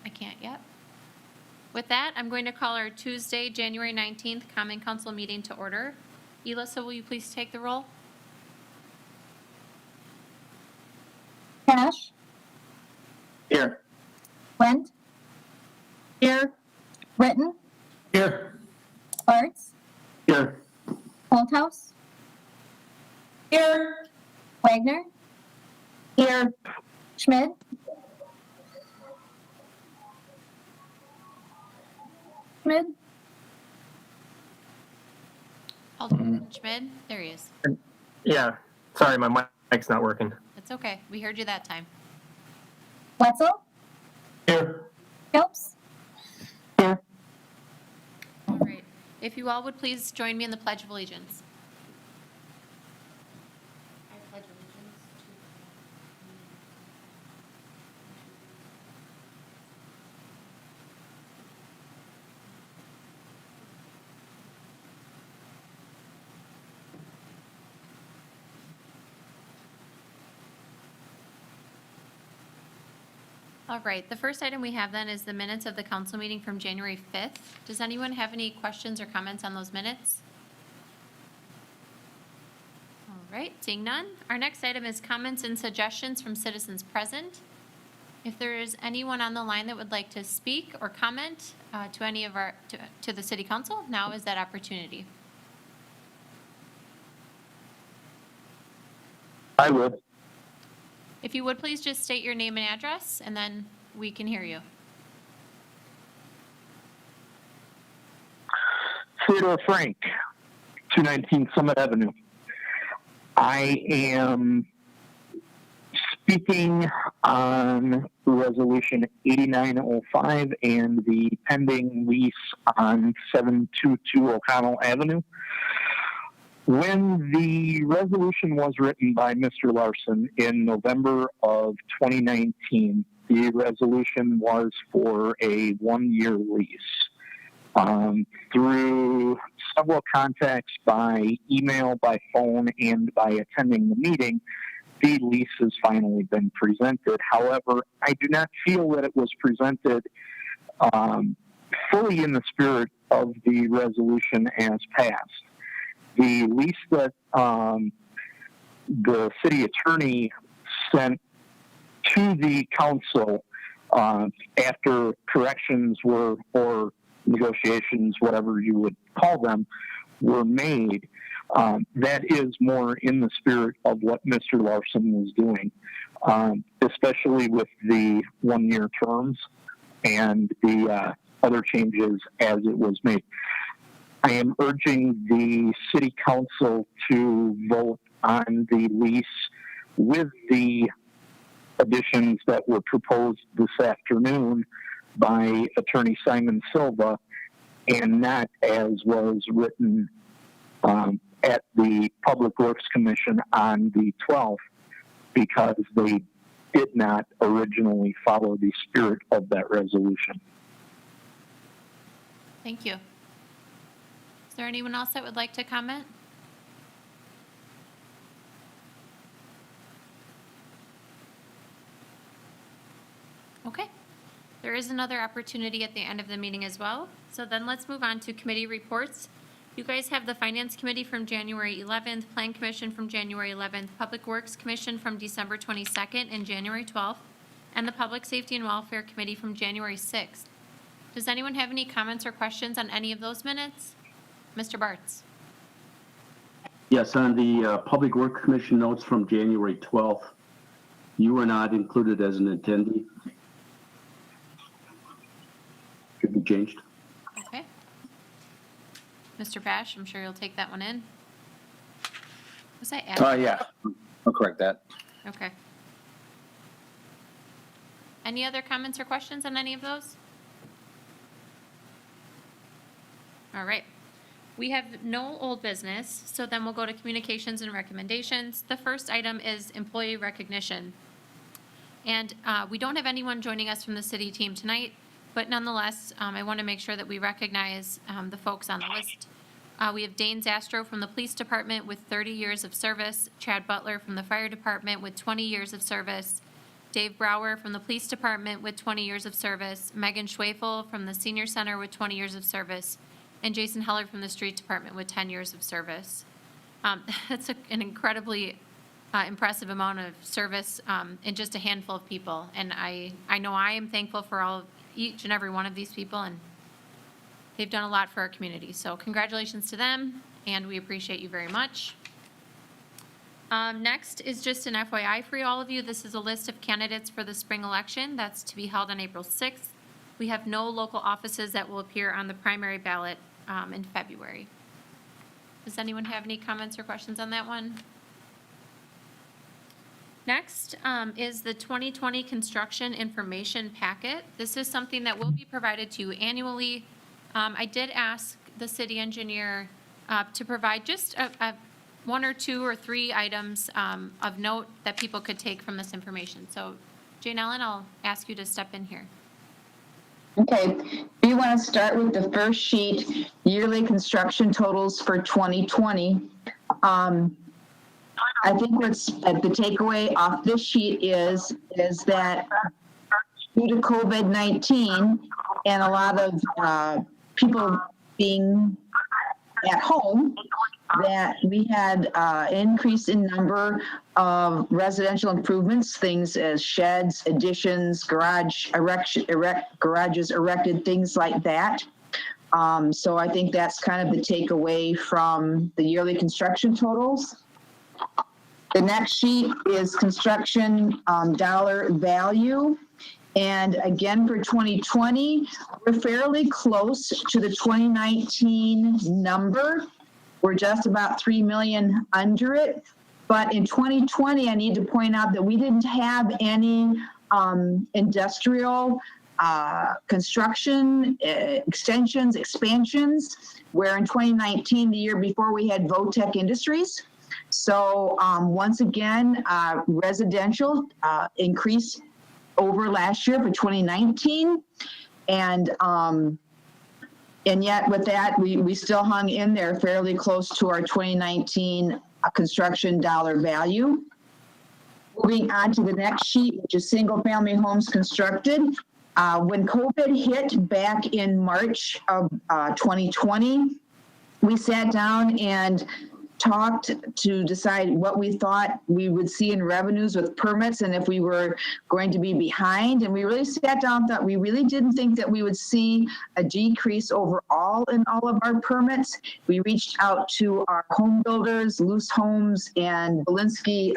I can't yet. With that, I'm going to call our Tuesday, January 19th Common Council meeting to order. Elissa, will you please take the roll? Cash, Here. Went, Here. Written, Here. Bartz, Here. Holthouse, Here. Wagner, Here. Schmidt, Schmidt, Alderman Schmidt, there he is. Yeah. Sorry, my mic's not working. It's okay. We heard you that time. Wetzel, Here. Phelps, Here. All right. If you all would please join me in the Pledge of Allegiance. I pledge allegiance All right, the first item we have then is the minutes of the council meeting from January 5th. Does anyone have any questions or comments on those minutes? All right, seeing none. Our next item is comments and suggestions from citizens present. If there is anyone on the line that would like to speak or comment to any of to the city council, now is that opportunity. I would. If you would please just state your name and address, and then we can hear you. Theodore Frank, 219 Summit Avenue. I am speaking on Resolution 8905 and the pending lease on 722 O'Connell Avenue. When the resolution was written by Mr. Larson in November of 2019, the resolution was for a one-year lease. Through several contacts by email, by phone, and by attending the meeting, the lease has finally been presented. However, I do not feel that it was presented fully in the spirit of the resolution as passed. The lease that the city attorney sent to the council after corrections were, or negotiations, whatever you would call them, were made, that is more in the spirit of what Mr. Larson was doing, especially with the one-year terms and the other changes as it was made. I am urging the city council to vote on the lease with the additions that were proposed this afternoon by Attorney Simon Silva, and not as was written at the Public Works Commission on the 12th, because they did not originally follow the spirit of that resolution. Thank you. Is there anyone else that would like to comment? Okay. There is another opportunity at the end of the meeting as well. So then let's move on to committee reports. You guys have the Finance Committee from January 11th, Plan Commission from January 11th, Public Works Commission from December 22nd and January 12th, and the Public Safety and Welfare Committee from January 6th. Does anyone have any comments or questions on any of those minutes? Mr. Bartz. Yes, on the Public Works Commission notes from January 12th, you were not included as an attendee. Should be changed. Okay. Mr. Bash, I'm sure you'll take that one in. Was I adding? Yeah, I'll correct that. Okay. Any other comments or questions on any of those? All right. We have no old business, so then we'll go to communications and recommendations. The first item is employee recognition. And we don't have anyone joining us from the city team tonight, but nonetheless, I want to make sure that we recognize the folks on the list. We have Dane Zastro from the Police Department with 30 years of service, Chad Butler from the Fire Department with 20 years of service, Dave Brower from the Police Department with 20 years of service, Megan Schwefel from the Senior Center with 20 years of service, and Jason Heller from the Street Department with 10 years of service. That's an incredibly impressive amount of service in just a handful of people. And I know I am thankful for each and every one of these people, and they've done a lot for our community. So congratulations to them, and we appreciate you very much. Next is just an FYI for all of you. This is a list of candidates for the spring election that's to be held on April 6th. We have no local offices that will appear on the primary ballot in February. Does anyone have any comments or questions on that one? Next is the 2020 construction information packet. This is something that will be provided to you annually. I did ask the city engineer to provide just a 1 or 2 or 3 items of note that people could take from this information. So Jane Ellen, I'll ask you to step in here. Okay, we want to start with the first sheet, yearly construction totals for 2020. I think what's the takeaway off this sheet is that due to COVID-19 and a lot of people being at home, that we had an increase in number of residential improvements, things as sheds, additions, garages erected, things like that. So I think that's kind of the takeaway from the yearly construction totals. The next sheet is construction dollar value. And again, for 2020, we're fairly close to the 2019 number. We're just about 3 million under it. But in 2020, I need to point out that we didn't have any industrial construction, extensions, expansions, where in 2019, the year before, we had Votech Industries. So once again, residential increased over last year for 2019. And yet with that, we still hung in there fairly close to our 2019 construction dollar value. Moving on to the next sheet, which is single family homes constructed. When COVID hit back in March of 2020, we sat down and talked to decide what we thought we would see in revenues with permits and if we were going to be behind. And we really sat down and thought we really didn't think that we would see a decrease overall in all of our permits. We reached out to our home builders, Loose Homes and Belinsky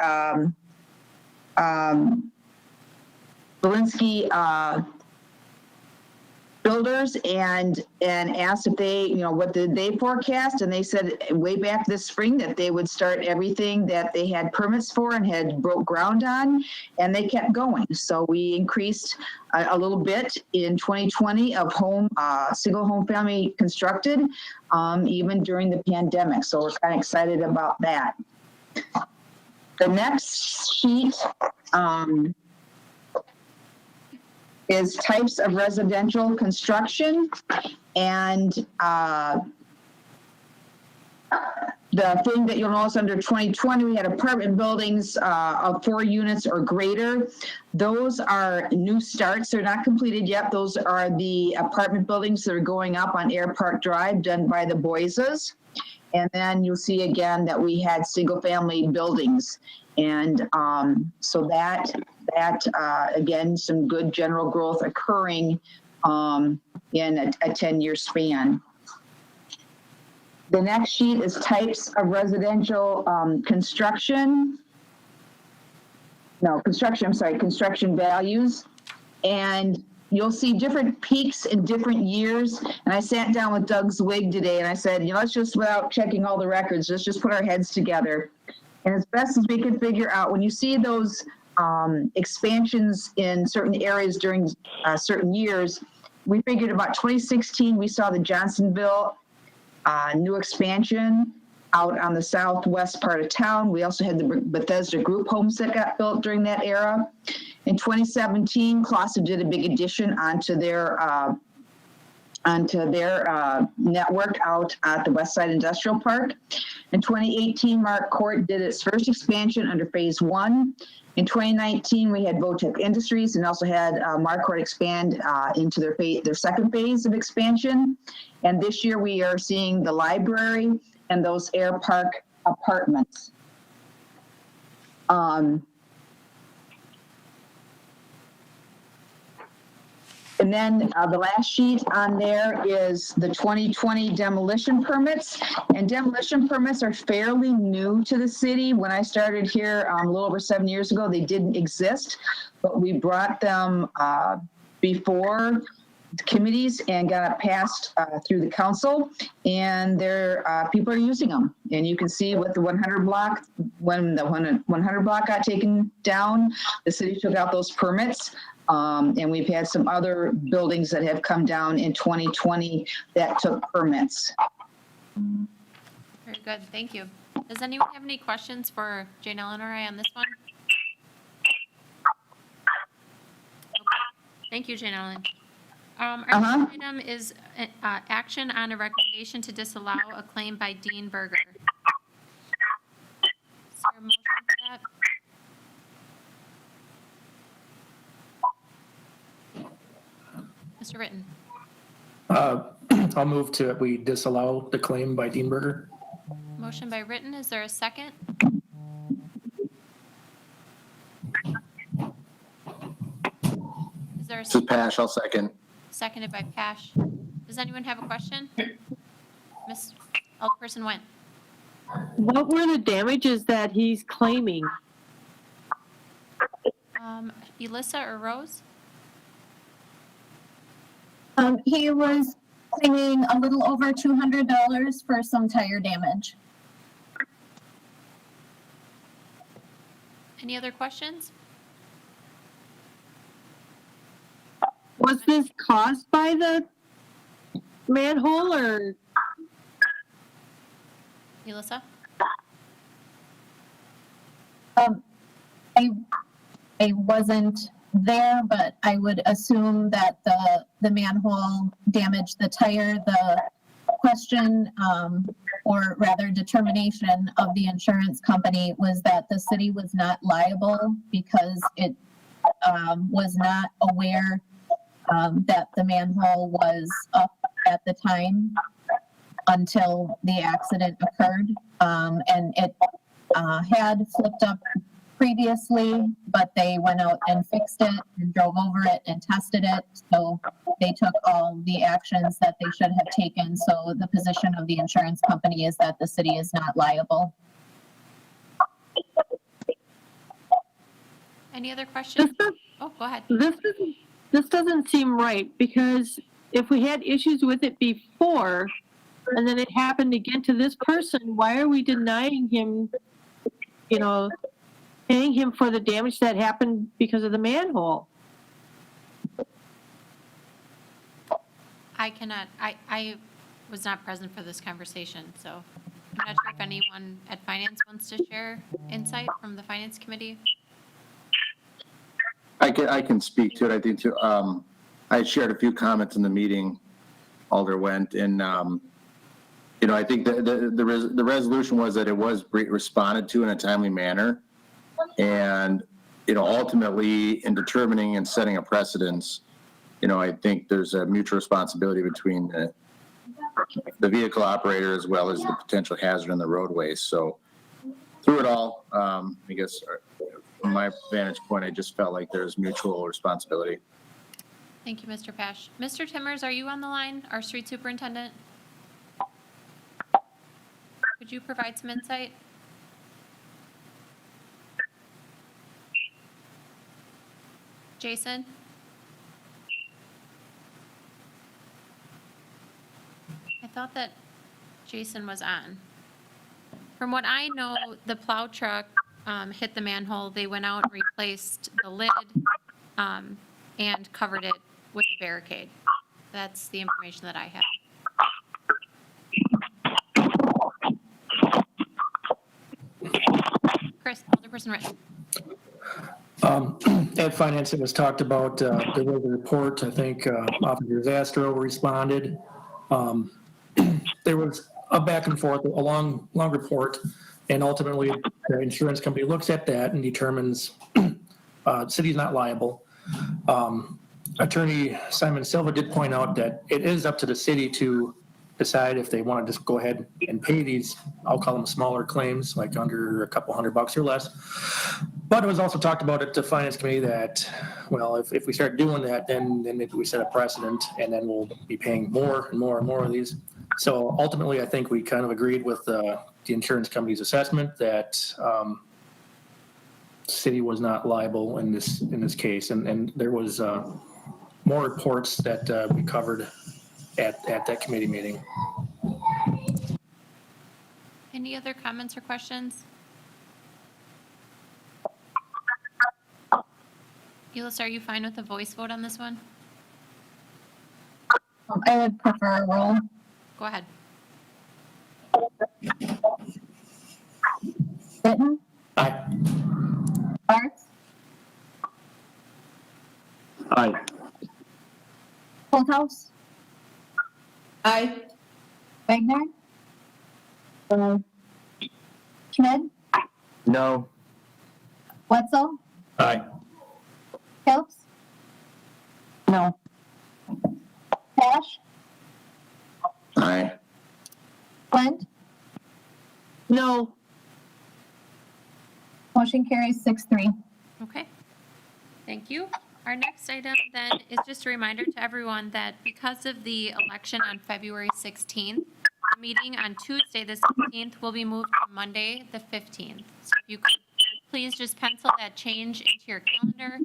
builders and asked if they, what did they forecast? And they said way back this spring that they would start everything that they had permits for and had broke ground on, and they kept going. So we increased a little bit in 2020 of single home family constructed, even during the pandemic. So we're kind of excited about that. The next sheet, is types of residential construction. And the thing that you'll notice under 2020, we had apartment buildings of 4 units or greater. Those are new starts. They're not completed yet. Those are the apartment buildings that are going up on Air Park Drive done by the Boises. And then you'll see again that we had single family buildings. And so that again, some good general growth occurring in a 10-year span. The next sheet is types of residential construction values. And you'll see different peaks in different years. And I sat down with Doug Zwig today and I said, let's just, without checking all the records, let's just put our heads together. And as best as we could figure out, when you see those expansions in certain areas during certain years, we figured about 2016, we saw the Johnsonville new expansion out on the southwest part of town. We also had the Bethesda group homes that got built during that era. In 2017, Clausen did a big addition onto their onto their network out at the West Side Industrial Park. In 2018, Mark Court did its first expansion under Phase 1. In 2019, we had Votech Industries and also had Marquardt expand into their second phase of expansion. And this year we are seeing the library and those Air Park apartments. And then the last sheet on there is the 2020 demolition permits. And demolition permits are fairly new to the city. When I started here a little over 7 years ago, they didn't exist, but we brought them before the committees and got passed through the council, and people are using them. And you can see with the 100 block, when the 100 block got taken down, the city took out those permits. And we've had some other buildings that have come down in 2020 that took permits. Very good, thank you. Does anyone have any questions for Jane Ellen or I on this one? Okay. Thank you, Jane Ellen. Our next item is action on a recommendation to disallow a claim by Dean Berger. Is there a motion for that? Mr. Ritten. I'll move to we disallow the claim by Dean Berger. Motion by Ritten. Is there a second? Is there a This is Pash, I'll second. seconded by Pash? Does anyone have a question? Miss Alderperson Went. What were the damages that he's claiming? Elissa or Rose? He was claiming a little over $200 for some tire damage. Any other questions? Was this caused by the manhole or? Elissa? I wasn't there, but I would assume that the manhole damaged the tire. The question, or rather determination of the insurance company was that the city was not liable because it was not aware that the manhole was up at the time until the accident occurred. And it had flipped up previously, but they went out and fixed it and drove over it and tested it. So they took all the actions that they should have taken. So the position of the insurance company is that the city is not liable. Any other questions? Oh, go ahead. This doesn't seem right, because if we had issues with it before and then it happened again to this person, why are we denying him, paying him for the damage that happened because of the manhole? I cannot, I was not present for this conversation, so I'm not sure if anyone at finance wants to share insight from the finance committee. I can speak to it. I think I shared a few comments in the meeting, Alder Went, and I think the resolution was that it was responded to in a timely manner, and ultimately in determining and setting a precedence, I think there's a mutual responsibility between the vehicle operator as well as the potential hazard in the roadways. So through it all, I guess from my vantage point, I just felt like there's mutual responsibility. Thank you, Mr. Pash. Mr. Timmers, are you on the line, our street superintendent? Could you provide some insight? Jason? I thought that Jason was on. From what I know, the plow truck hit the manhole. They went out and replaced the lid and covered it with a barricade. That's the information that I have. Chris, Alderperson Ritten. At finance, it was talked about, there was a report, I think, Officer Zastrow responded. There was a back and forth, a long report, and ultimately the insurance company looks at that and determines city's not liable. Attorney Simon Silva did point out that it is up to the city to decide if they want to just go ahead and pay these, I'll call them smaller claims, like under a couple $100 or less. But it was also talked about at the finance committee that, well, if we start doing that, then maybe we set a precedent, and then we'll be paying more and more and more of these. So ultimately, I think we kind of agreed with the insurance company's assessment that city was not liable in this case, and there was more reports that we covered at that committee meeting. Any other comments or questions? Elis, are you fine with a voice vote on this one? I would prefer a roll. Go ahead. Britton, Aye. Barth, Aye. Holthouse, Aye. Wagner, Schmidt, No. Wetzel, Aye. Hiltz, No. Cash, Aye. Flint. No. Motion carries 6-3. Okay. Thank you. Our next item then is just a reminder to everyone that because of the election on February 16th, the meeting on Tuesday, the 16th, will be moved to Monday, the 15th. So if you could please just pencil that change into your calendar.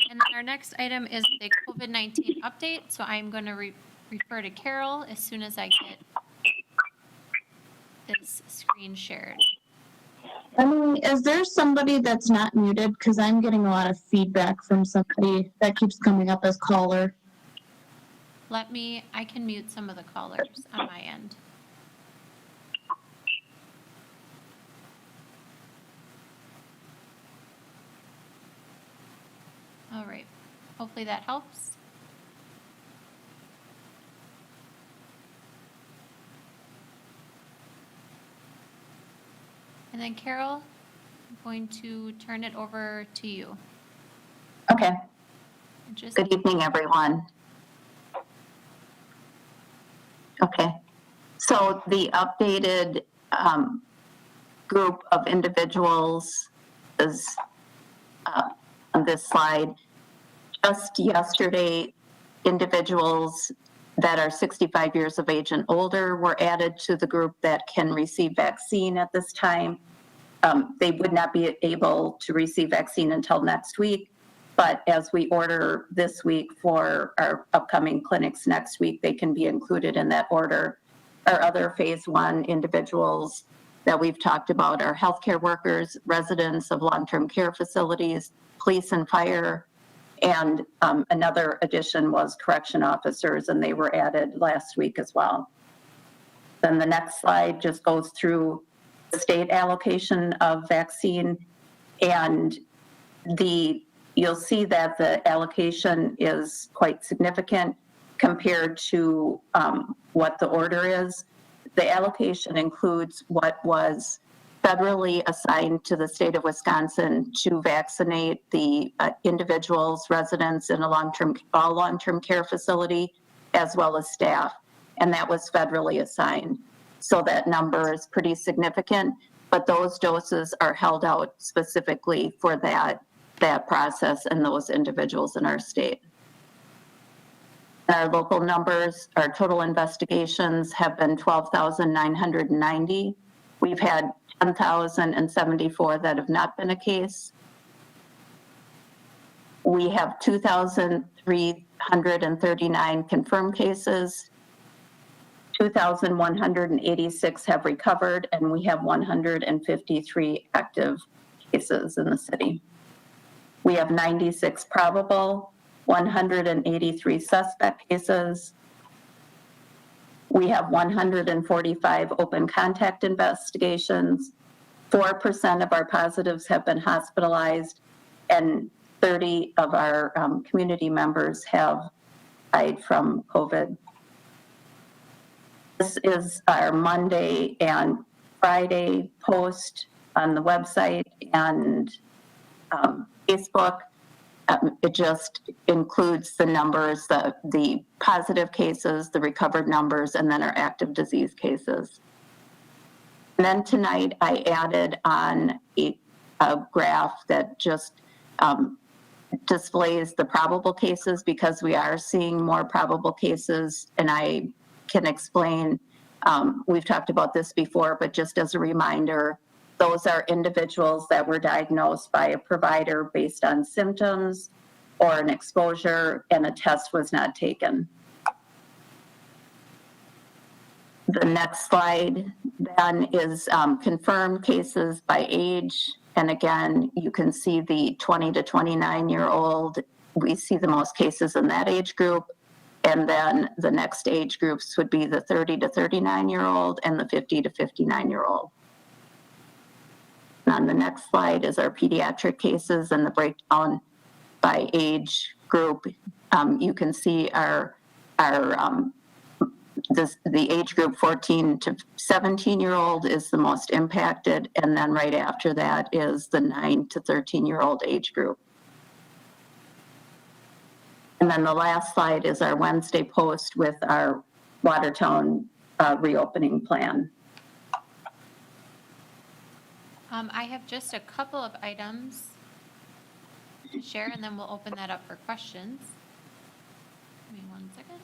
And then our next item is the COVID-19 update. So I'm going to refer to Carol as soon as I get this screen shared. Emily, is there somebody that's not muted? Because I'm getting a lot of feedback from somebody that keeps coming up as caller. I can mute some of the callers on my end. All right, hopefully that helps. And then Carol, I'm going to turn it over to you. Okay. Just Good evening, everyone. Okay. So the updated group of individuals is on this slide. Just yesterday, individuals that are 65 years of age and older were added to the group that can receive vaccine at this time. They would not be able to receive vaccine until next week, but as we order this week for our upcoming clinics next week, they can be included in that order. Our other phase 1 individuals that we've talked about are healthcare workers, residents of long-term care facilities, police and fire, and another addition was correction officers, and they were added last week as well. Then the next slide just goes through the state allocation of vaccine, and you'll see that the allocation is quite significant compared to what the order is. The allocation includes what was federally assigned to the state of Wisconsin to vaccinate the individuals, residents in all long-term care facility, as well as staff, and that was federally assigned. So that number is pretty significant, but those doses are held out specifically for that process and those individuals in our state. Our local numbers, our total investigations have been 12,990. We've had 10,074 that have not been a case. We have 2,339 confirmed cases. 2,186 have recovered, and we have 153 active cases in the city. We have 96 probable, 183 suspect cases. We have 145 open contact investigations, 4% of our positives have been hospitalized, and 30 of our community members have died from COVID. This is our Monday and Friday post on the website and Facebook. It just includes the numbers, the positive cases, the recovered numbers, and then our active disease cases. And then tonight I added on a graph that just displays the probable cases, because we are seeing more probable cases, and I can explain, we've talked about this before, but just as a reminder, those are individuals that were diagnosed by a provider based on symptoms or an exposure, and a test was not taken. The next slide then is confirmed cases by age. And again, you can see the 20 to 29-year-old. We see the most cases in that age group. And then the next age groups would be the 30 to 39-year-old and the 50 to 59-year-old. On the next slide is our pediatric cases and the breakdown by age group. You can see the age group 14 to 17-year-old is the most impacted, and then right after that is the 9 to 13-year-old age group. And then the last slide is our Wednesday post with our Watertown reopening plan. I have just a couple of items to share, and then we'll open that up for questions. Give me 1 second.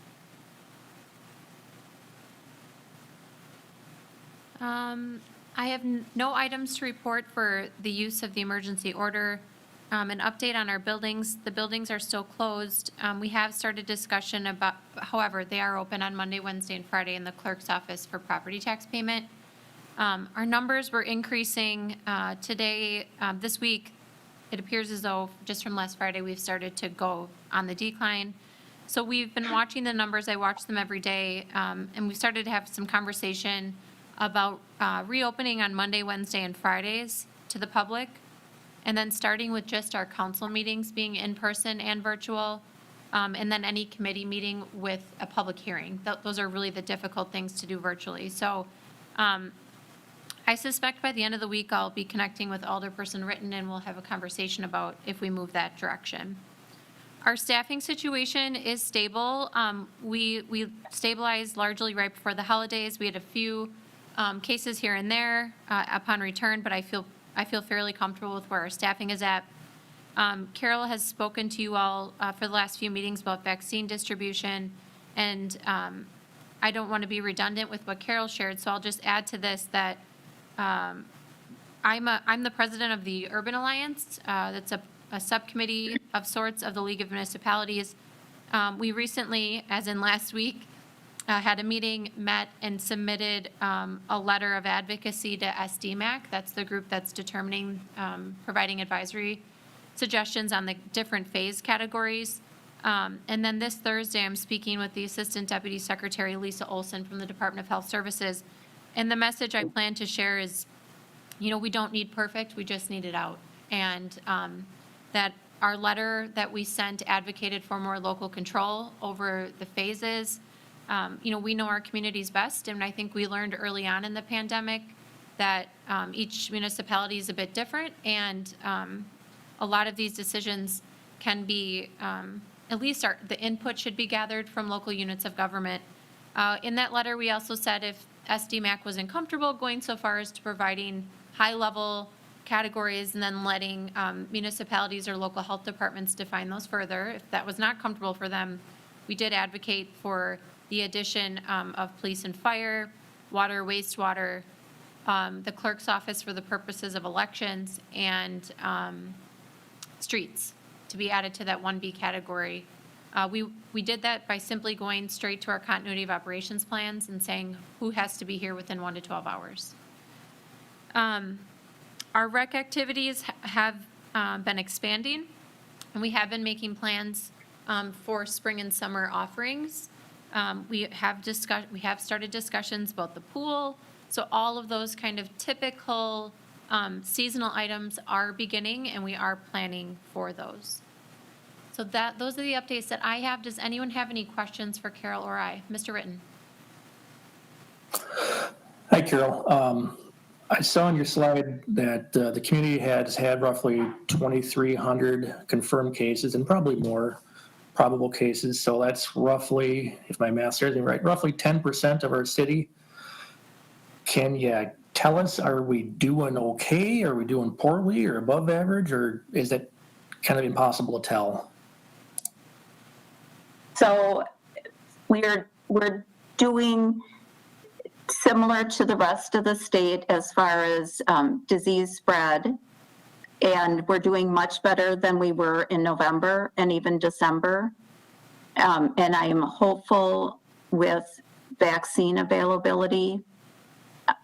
I have no items to report for the use of the emergency order. An update on our buildings. The buildings are still closed. We have started discussion about, however, they are open on Monday, Wednesday, and Friday in the clerk's office for property tax payment. Our numbers were increasing today, this week. It appears as though just from last Friday, we've started to go on the decline. So we've been watching the numbers. I watch them every day, and we started to have some conversation about reopening on Monday, Wednesday, and Fridays to the public, and then starting with just our council meetings being in person and virtual, and then any committee meeting with a public hearing. Those are really the difficult things to do virtually. So I suspect by the end of the week, I'll be connecting with Alderperson Ritten, and we'll have a conversation about if we move that direction. Our staffing situation is stable. We stabilized largely right before the holidays. We had a few cases here and there upon return, but I feel fairly comfortable with where our staffing is at. Carol has spoken to you all for the last few meetings about vaccine distribution, and I don't want to be redundant with what Carol shared, so I'll just add to this that I'm the president of the Urban Alliance. That's a subcommittee of sorts of the League of Municipalities. We recently, as in last week, had a meeting, met, and submitted a letter of advocacy to SDMAC. That's the group that's determining, providing advisory suggestions on the different phase categories. And then this Thursday, I'm speaking with the Assistant Deputy Secretary, Lisa Olson, from the Department of Health Services. And the message I plan to share is, we don't need perfect, we just need it out. And that our letter that we sent advocated for more local control over the phases. We know our communities best, and I think we learned early on in the pandemic that each municipality is a bit different, and a lot of these decisions can be, at least the input should be gathered from local units of government. In that letter, we also said if SDMAC was uncomfortable going so far as to providing high-level categories and then letting municipalities or local health departments define those further, if that was not comfortable for them, we did advocate for the addition of police and fire, water, wastewater, the clerk's office for the purposes of elections, and streets to be added to that 1B category. We did that by simply going straight to our continuity of operations plans and saying who has to be here within 1 to 12 hours. Our rec activities have been expanding, and we have been making plans for spring and summer offerings. We have started discussions about the pool. So all of those kind of typical seasonal items are beginning, and we are planning for those. So those are the updates that I have. Does anyone have any questions for Carol or I? Mr. Ritten? Hi, Carol. I saw on your slide that the community has had roughly 2,300 confirmed cases and probably more probable cases. So that's roughly, if my math serves me right, roughly 10% of our city. Can you tell us, are we doing okay? Are we doing poorly or above average? Or is it kind of impossible to tell? So we're doing similar to the rest of the state as far as disease spread, and we're doing much better than we were in November and even December. And I am hopeful with vaccine availability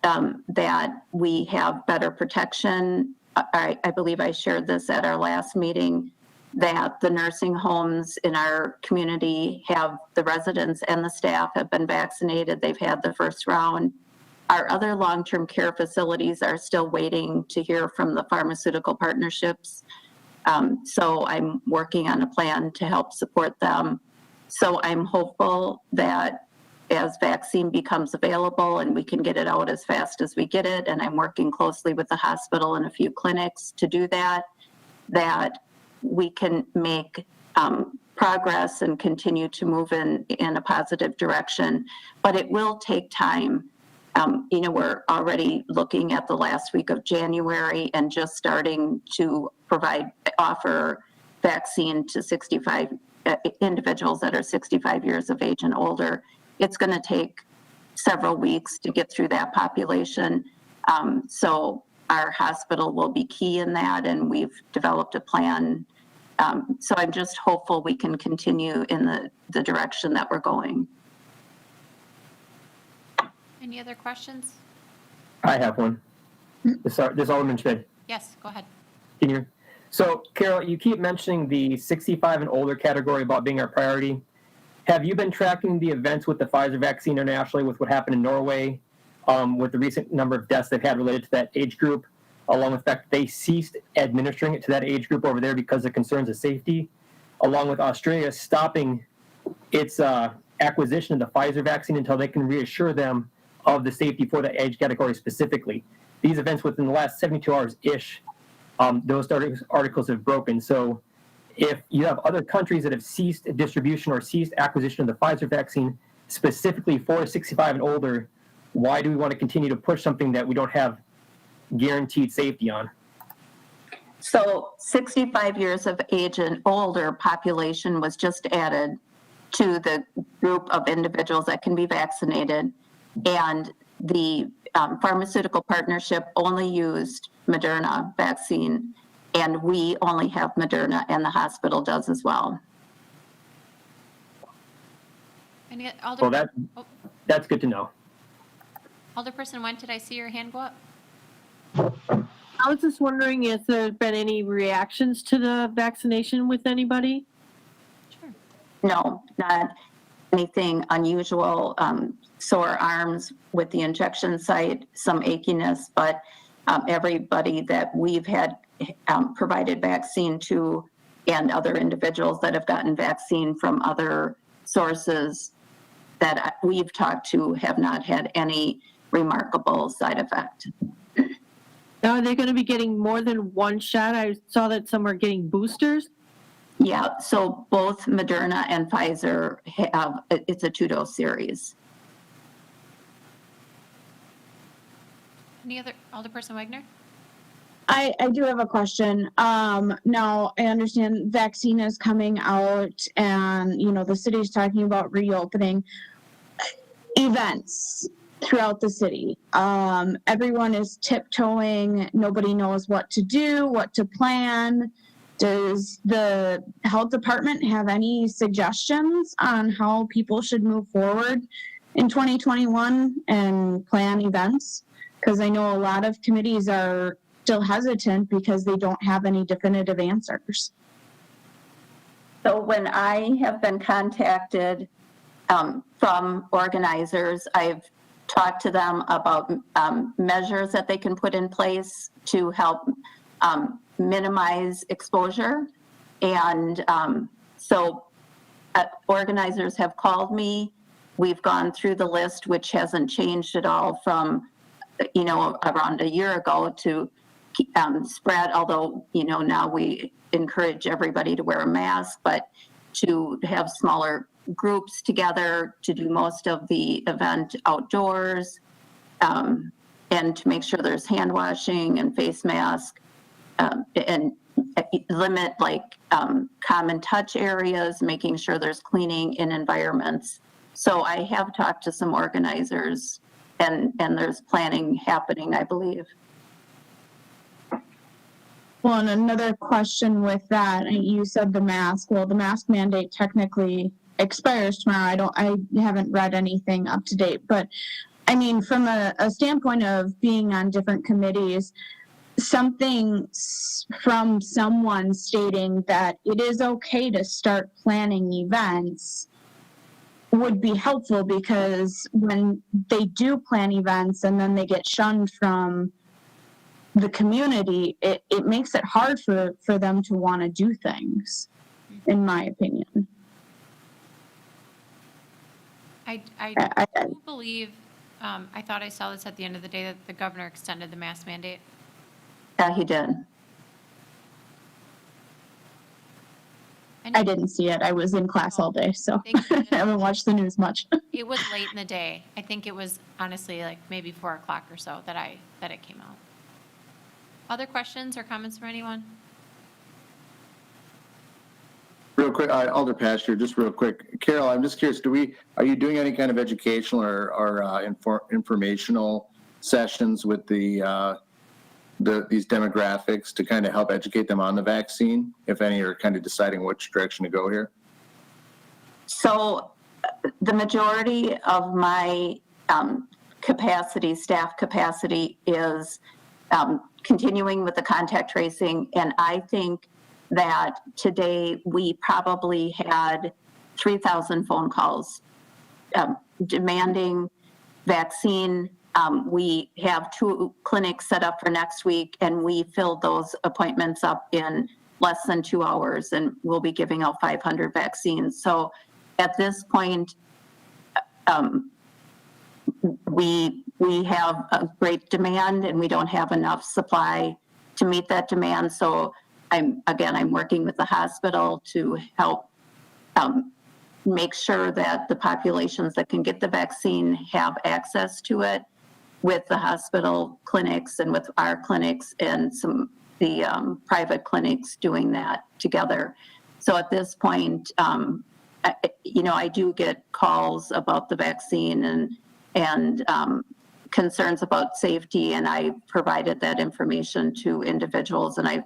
that we have better protection. I believe I shared this at our last meeting, that the nursing homes in our community have, the residents and the staff have been vaccinated. They've had the first round. Our other long-term care facilities are still waiting to hear from the pharmaceutical partnerships. So I'm working on a plan to help support them. So I'm hopeful that as vaccine becomes available and we can get it out as fast as we get it, and I'm working closely with the hospital and a few clinics to do that, that we can make progress and continue to move in a positive direction. But it will take time. We're already looking at the last week of January and just starting to offer vaccine to 65 individuals that are 65 years of age and older. It's going to take several weeks to get through that population. So our hospital will be key in that, and we've developed a plan. So I'm just hopeful we can continue in the direction that we're going. Any other questions? I have one. This Alderman Schmidt. Yes, go ahead. Can you? So, Carol, you keep mentioning the 65 and older category about being our priority. Have you been tracking the events with the Pfizer vaccine internationally, with what happened in Norway, with the recent number of deaths they've had related to that age group, along with the fact that they ceased administering it to that age group over there because of concerns of safety, along with Australia stopping its acquisition of the Pfizer vaccine until they can reassure them of the safety for the age category specifically? These events within the last 72 hours-ish, those articles have broken. So if you have other countries that have ceased distribution or ceased acquisition of the Pfizer vaccine specifically for 65 and older, why do we want to continue to push something that we don't have guaranteed safety on? So 65 years of age and older population was just added to the group of individuals that can be vaccinated, and the pharmaceutical partnership only used Moderna vaccine, and we only have Moderna, and the hospital does as well. Well, that's good to know. Alderperson Went, did I see your hand go up? I was just wondering if there's been any reactions to the vaccination with anybody? Sure. No, not anything unusual. Sore arms with the injection site, some achiness, but everybody that we've had provided vaccine to, and other individuals that have gotten vaccine from other sources that we've talked to, have not had any remarkable side effect. Now, are they going to be getting more than one shot? I saw that some are getting boosters. Yeah, so both Moderna and Pfizer have, it's a 2-dose series. Any other, Alderperson Wagner? I do have a question. Now, I understand vaccine is coming out and, the city's talking about reopening events throughout the city. Everyone is tiptoeing. Nobody knows what to do, what to plan. Does the health department have any suggestions on how people should move forward in 2021 and plan events? Because I know a lot of committees are still hesitant because they don't have any definitive answers. So when I have been contacted from organizers, I've talk to them about measures that they can put in place to help minimize exposure. And so organizers have called me. We've gone through the list, which hasn't changed at all from, around a year ago to spread, although, now we encourage everybody to wear a mask, but to have smaller groups together, to do most of the event outdoors, and to make sure there's hand washing and face mask, and limit common touch areas, making sure there's cleaning in environments. So I have talked to some organizers, and there's planning happening, I believe. Well, and another question with that, you said the mask. Well, the mask mandate technically expires tomorrow. I haven't read anything up to date, but I mean, from a standpoint of being on different committees, something from someone stating that it is okay to start planning events would be helpful, because when they do plan events and then they get shunned from the community, it makes it hard for them to want to do things, in my opinion. I do believe, I thought I saw this at the end of the day, that the governor extended the mask mandate. Yeah, he did. I didn't see it. I was in class all day, so I haven't watched the news much. It was late in the day. I think it was honestly maybe 4 o'clock or so that it came out. Other questions or comments from anyone? Real quick, Alder Pasture, just real quick. Carol, I'm just curious, are you doing any kind of educational or informational sessions with these demographics to kind of help educate them on the vaccine, if any are kind of deciding which direction to go here? So the majority of my staff capacity is continuing with the contact tracing. And I think that today we probably had 3,000 phone calls demanding vaccine. We have 2 clinics set up for next week, and we filled those appointments up in less than 2 hours, and we'll be giving out 500 vaccines. So at this point, we have a great demand, and we don't have enough supply to meet that demand. So I'm working with the hospital to help make sure that the populations that can get the vaccine have access to it, with the hospital clinics and with our clinics and the private clinics doing that together. So at this point, I do get calls about the vaccine and concerns about safety, and I provided that information to individuals, and I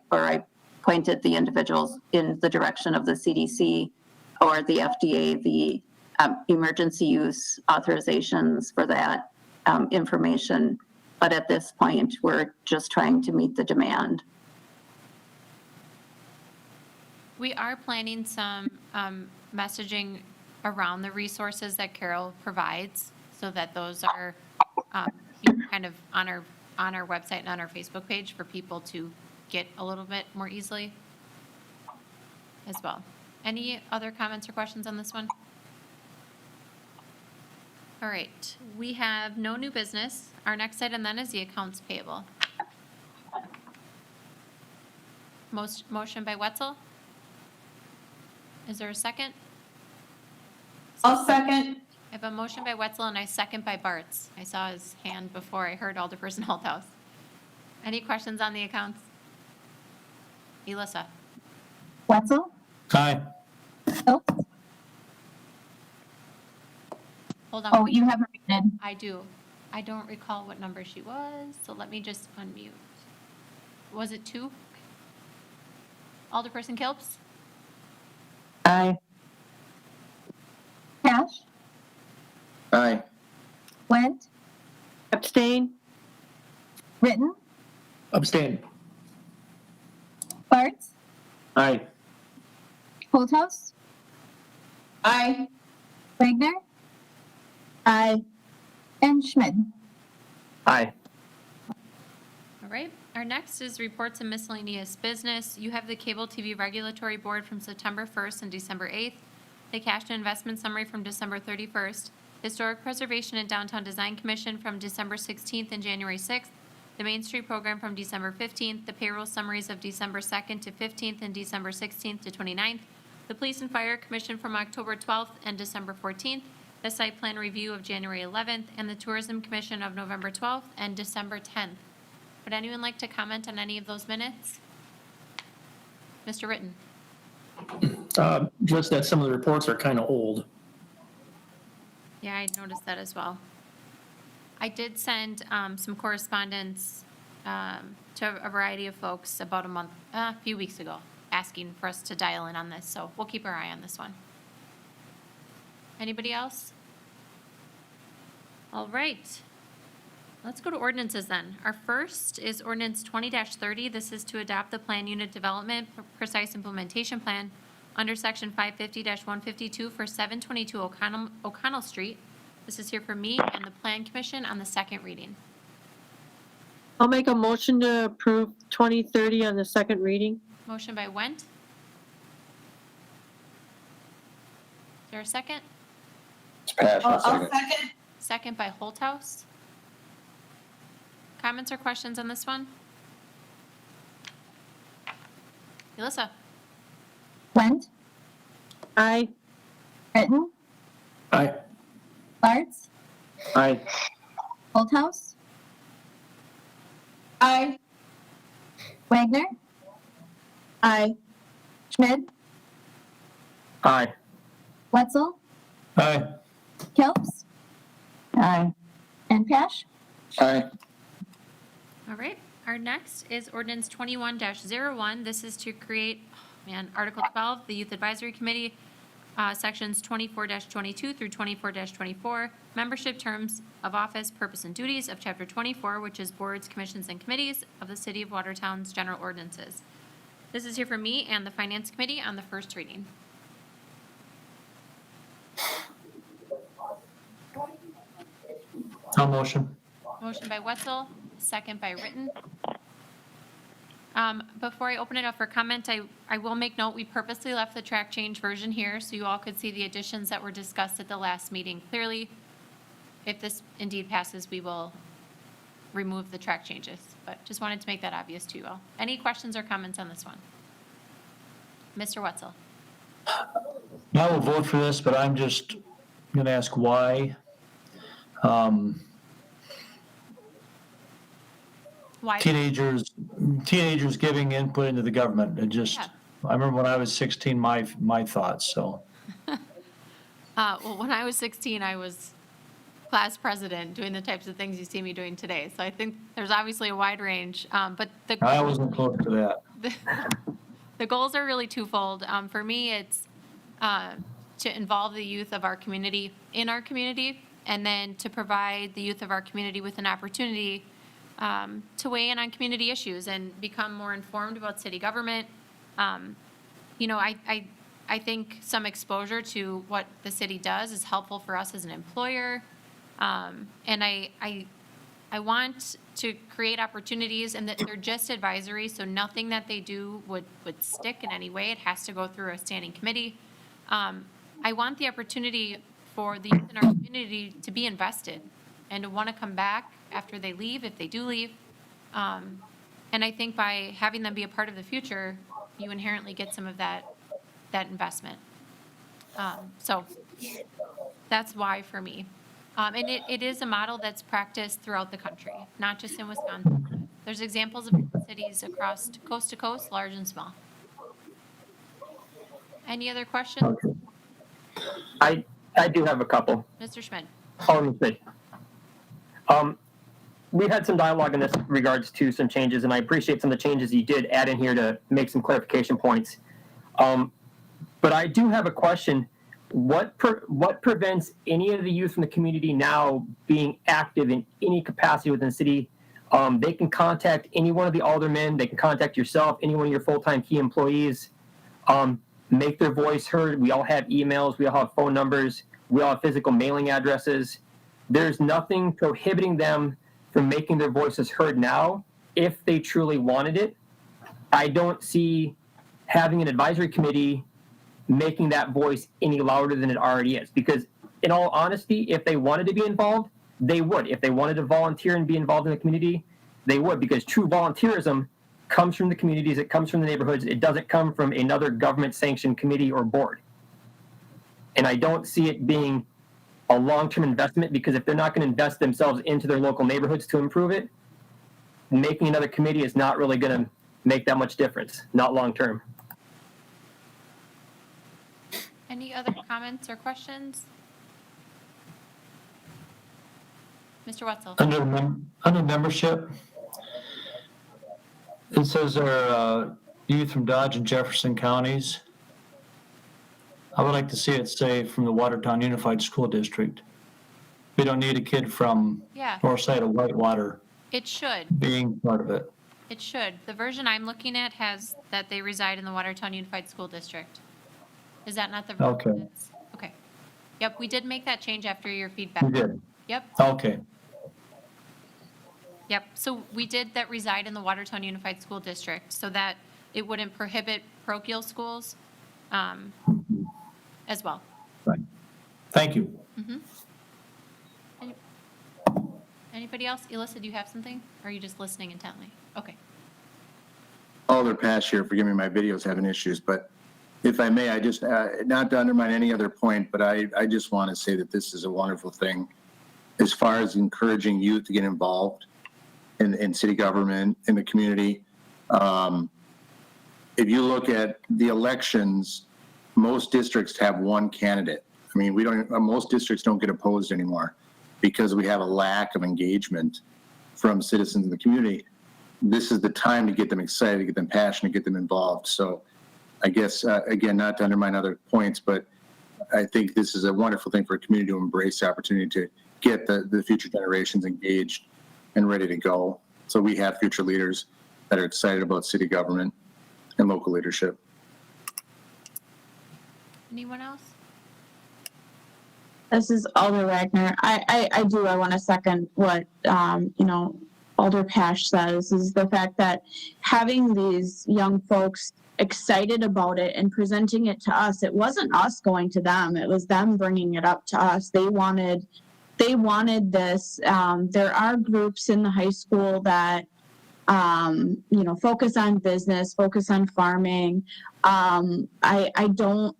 pointed the individuals in the direction of the CDC or the FDA, the emergency use authorizations for that information. But at this point, we're just trying to meet the demand. We are planning some messaging around the resources that Carol provides, so that those are kind of on our website and on our Facebook page for people to get a little bit more easily as well. Any other comments or questions on this one? All right, we have no new business. Our next item then is the accounts payable. Motion by Wetzel. Is there a second? I'll second. I have a motion by Wetzel and I second by Bartz. I saw his hand before I heard Alderperson Holthouse. Any questions on the accounts? Elissa? Wetzel? Aye. Phillips? Hold on. Oh, you haven't read. I do. I don't recall what number she was, so let me just unmute. Was it 2? Alderperson Kilps? Aye. Cash? Aye. Went? Abstain? Written? Abstain. Bartz? Aye. Holthouse? Aye. Wagner? Aye. and Schmidt. Aye. All right, our next is reports and miscellaneous business. You have the Cable TV Regulatory Board from September 1st and December 8th, the Cash and Investment Summary from December 31st, Historic Preservation and Downtown Design Commission from December 16th and January 6th, the Main Street Program from December 15th, the payroll summaries of December 2nd to 15th and December 16th to 29th, the Police and Fire Commission from October 12th and December 14th, the Site Plan Review of January 11th, and the Tourism Commission of November 12th and December 10th. Would anyone like to comment on any of those minutes? Mr. Ritten? Just that some of the reports are kind of old. Yeah, I noticed that as well. I did send some correspondence to a variety of folks about a few weeks ago, asking for us to dial in on this, so we'll keep our eye on this one. Anybody else? All right. Let's go to ordinances then. Our first is ordinance 20-30. This is to adopt the Plan Unit Development Precise Implementation Plan under section 550-152 for 722 O'Connell Street. This is here for me and the Plan Commission on the second reading. I'll make a motion to approve 2030 on the second reading. Motion by Wendt. Is there a second? It's passed. I'll second. Second by Holthouse. Comments or questions on this one? Alyssa? Went, Aye. Britton, Aye. Larts, Aye. Holthouse, Aye. Wagner, Aye. Schmidt, Aye. Wetzel, Aye. Kilps, Aye. and Pash. Aye. All right, our next is ordinance 21-01. This is to create, Article 12, the Youth Advisory Committee, sections 24-22 through 24-24, membership terms of office, purpose, and duties of Chapter 24, which is boards, commissions, and committees of the City of Watertown's general ordinances. This is here for me and the Finance Committee on the first reading. I'll motion. Motion by Wetzel, second by Ritten. Before I open it up for comment, I will make note, we purposely left the track change version here so you all could see the additions that were discussed at the last meeting clearly. If this indeed passes, we will remove the track changes, but just wanted to make that obvious to you all. Any questions or comments on this one? Mr. Wetzel? I will vote for this, but I'm just going to ask why. Why? Teenagers giving input into the government. It just, Yeah. I remember when I was 16, my thoughts, so. Well, when I was 16, I was class president doing the types of things you see me doing today. So I think there's obviously a wide range, but I wasn't close to that. the goals are really twofold. For me, it's to involve the youth of our community in our community, and then to provide the youth of our community with an opportunity to weigh in on community issues and become more informed about city government. I think some exposure to what the city does is helpful for us as an employer. And I want to create opportunities, and that they're just advisory, so nothing that they do would stick in any way. It has to go through a standing committee. I want the opportunity for the youth in our community to be invested and to want to come back after they leave, if they do leave. And I think by having them be a part of the future, you inherently get some of that investment. So that's why for me. And it is a model that's practiced throughout the country, not just in Wisconsin. There's examples of cities across coast to coast, large and small. Any other questions? I do have a couple. Mr. Schmidt? Alderman Schmidt. We had some dialogue in this regards to some changes, and I appreciate some of the changes you did add in here to make some clarification points. But I do have a question. What prevents any of the youth from the community now being active in any capacity within the city? They can contact any one of the aldermen. They can contact yourself, any one of your full-time key employees. Make their voice heard. We all have emails. We all have phone numbers. We all have physical mailing addresses. there's nothing prohibiting them from making their voices heard now if they truly wanted it. I don't see having an advisory committee making that voice any louder than it already is. Because in all honesty, if they wanted to be involved, they would. If they wanted to volunteer and be involved in the community, they would. Because true volunteerism comes from the communities, it comes from the neighborhoods, it doesn't come from another government-sanctioned committee or board. And I don't see it being a long-term investment, because if they're not going to invest themselves into their local neighborhoods to improve it, making another committee is not really going to make that much difference, not long-term. Any other comments or questions? Mr. Wetzel? Under membership, it says there are youth from Dodge and Jefferson counties. I would like to see it say from the Watertown Unified School District. We don't need a kid from Yeah, north side of Whitewater it should. being part of it. It should. The version I'm looking at has that they reside in the Watertown Unified School District. Is that not the version? Okay. Okay. Yep, we did make that change after your feedback. We did. Yep, Okay. yep. So we did that reside in the Watertown Unified School District so that it wouldn't prohibit parochial schools as well. Right. Thank you. Anybody else? Elissa, do you have something? Or are you just listening intently? Okay. Alder Pash here, forgive me, my video's having issues, but if I may, I just, not to undermine any other point, but I just want to say that this is a wonderful thing as far as encouraging youth to get involved in city government, in the community. If you look at the elections, most districts have one candidate. I mean, most districts don't get opposed anymore because we have a lack of engagement from citizens in the community. This is the time to get them excited, to get them passionate, get them involved. So I guess, again, not to undermine other points, but I think this is a wonderful thing for a community to embrace the opportunity to get the future generations engaged and ready to go. So we have future leaders that are excited about city government and local leadership. Anyone else? This is Alder Wagner. I want to second what, Alder Pash says, is the fact that having these young folks excited about it and presenting it to us, it wasn't us going to them, it was them bringing it up to us. They wanted this. There are groups in the high school that, focus on business, focus on farming. I don't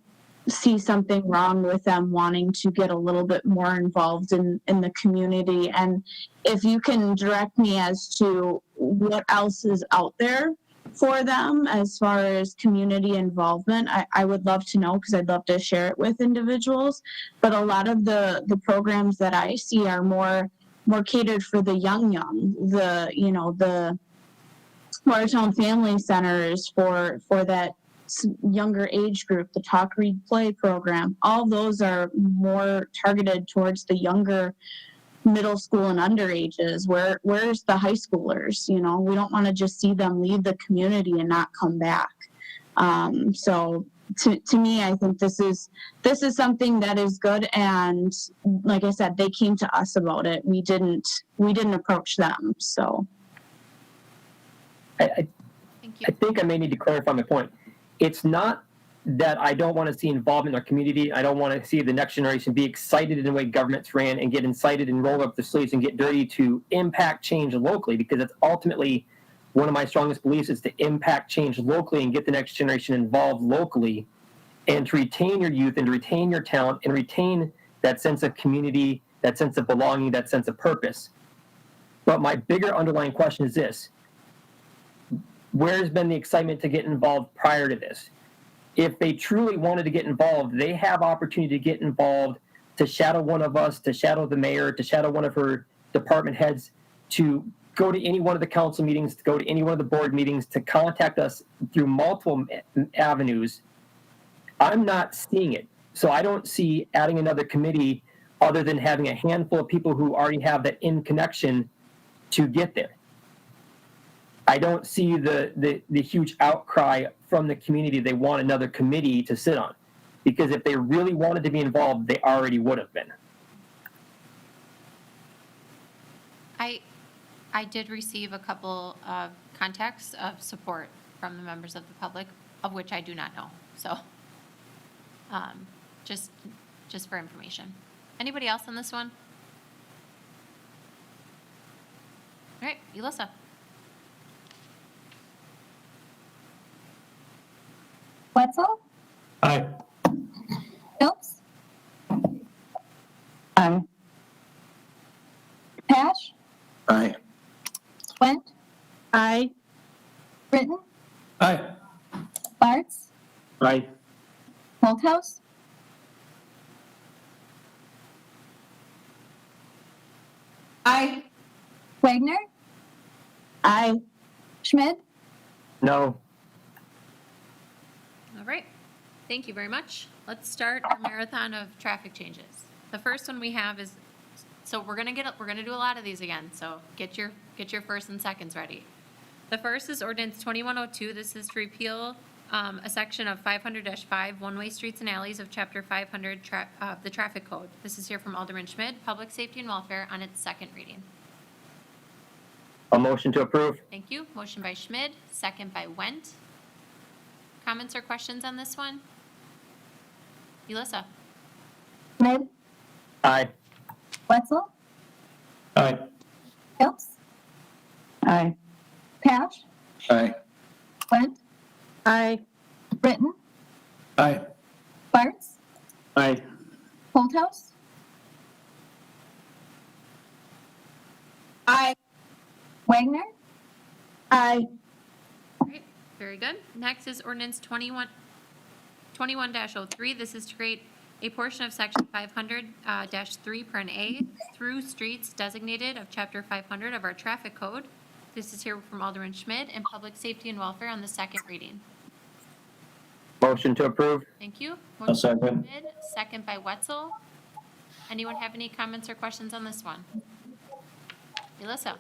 see something wrong with them wanting to get a little bit more involved in the community. And if you can direct me as to what else is out there for them as far as community involvement, I would love to know, because I'd love to share it with individuals. But a lot of the programs that I see are more catered for the young, the Watertown Family Centers for that younger age group, the Talk, Read, Play program. All those are more targeted towards the younger middle school and underages. Where's the high schoolers? We don't want to just see them leave the community and not come back. So to me, I think this is something that is good. And like I said, they came to us about it. We didn't approach them. So I think I may need to clarify my point. It's not that I don't want to see involvement in our community. I don't want to see the next generation be excited in the way governments ran and get excited and roll up their sleeves and get dirty to impact change locally, because it's ultimately one of my strongest beliefs is to impact change locally and get the next generation involved locally, and to retain your youth and to retain your talent and retain that sense of community, that sense of belonging, that sense of purpose. But my bigger underlying question is this: where's been the excitement to get involved prior to this? If they truly wanted to get involved, they have opportunity to get involved, to shadow one of us, to shadow the mayor, to shadow one of her department heads, to go to any one of the council meetings, to go to any one of the board meetings, to contact us through multiple avenues. I'm not seeing it. So I don't see adding another committee other than having a handful of people who already have that in connection to get there. I don't see the huge outcry from the community. They want another committee to sit on, because if they really wanted to be involved, they already would have been. I did receive a couple of contacts of support from the members of the public, of which I do not know, so, just for information. Anybody else on this one? All right, Elissa. Wetzel, Aye. Phillips, Aye. Pash, Aye. Went, Aye. Britton, Aye. Bartz, Aye. Holthouse, Aye. Wagner, Aye. Schmidt, No. All right, thank you very much. Let's start our marathon of traffic changes. The first one we have is, so we're gonna do a lot of these again, so get your first and seconds ready. The first is ordinance 2102. This is to repeal a section of 500-5 one-way streets and alleys of chapter 500 of the traffic code. This is here from Alderman Schmidt, Public Safety and Welfare, on its second reading. A motion to approve? Thank you. Motion by Schmidt, second by Wendt. Comments or questions on this one? Elissa? Schmidt, Aye. Wetzel, Aye. Phillips, Aye. Pash, Aye. Went, Aye. Britton, Aye. Bartz, Aye. Holthouse, Aye. Wagner, Aye. Great, very good. Next is ordinance 21-03. This is to create a portion of section 500-3 per A through streets designated of chapter 500 of our traffic code. This is here from Alderman Schmidt and Public Safety and Welfare on the second reading. Motion to approve? Thank you. I'll Motion by second. Schmidt, second by Wetzel. Anyone have any comments or questions on this one? Elissa?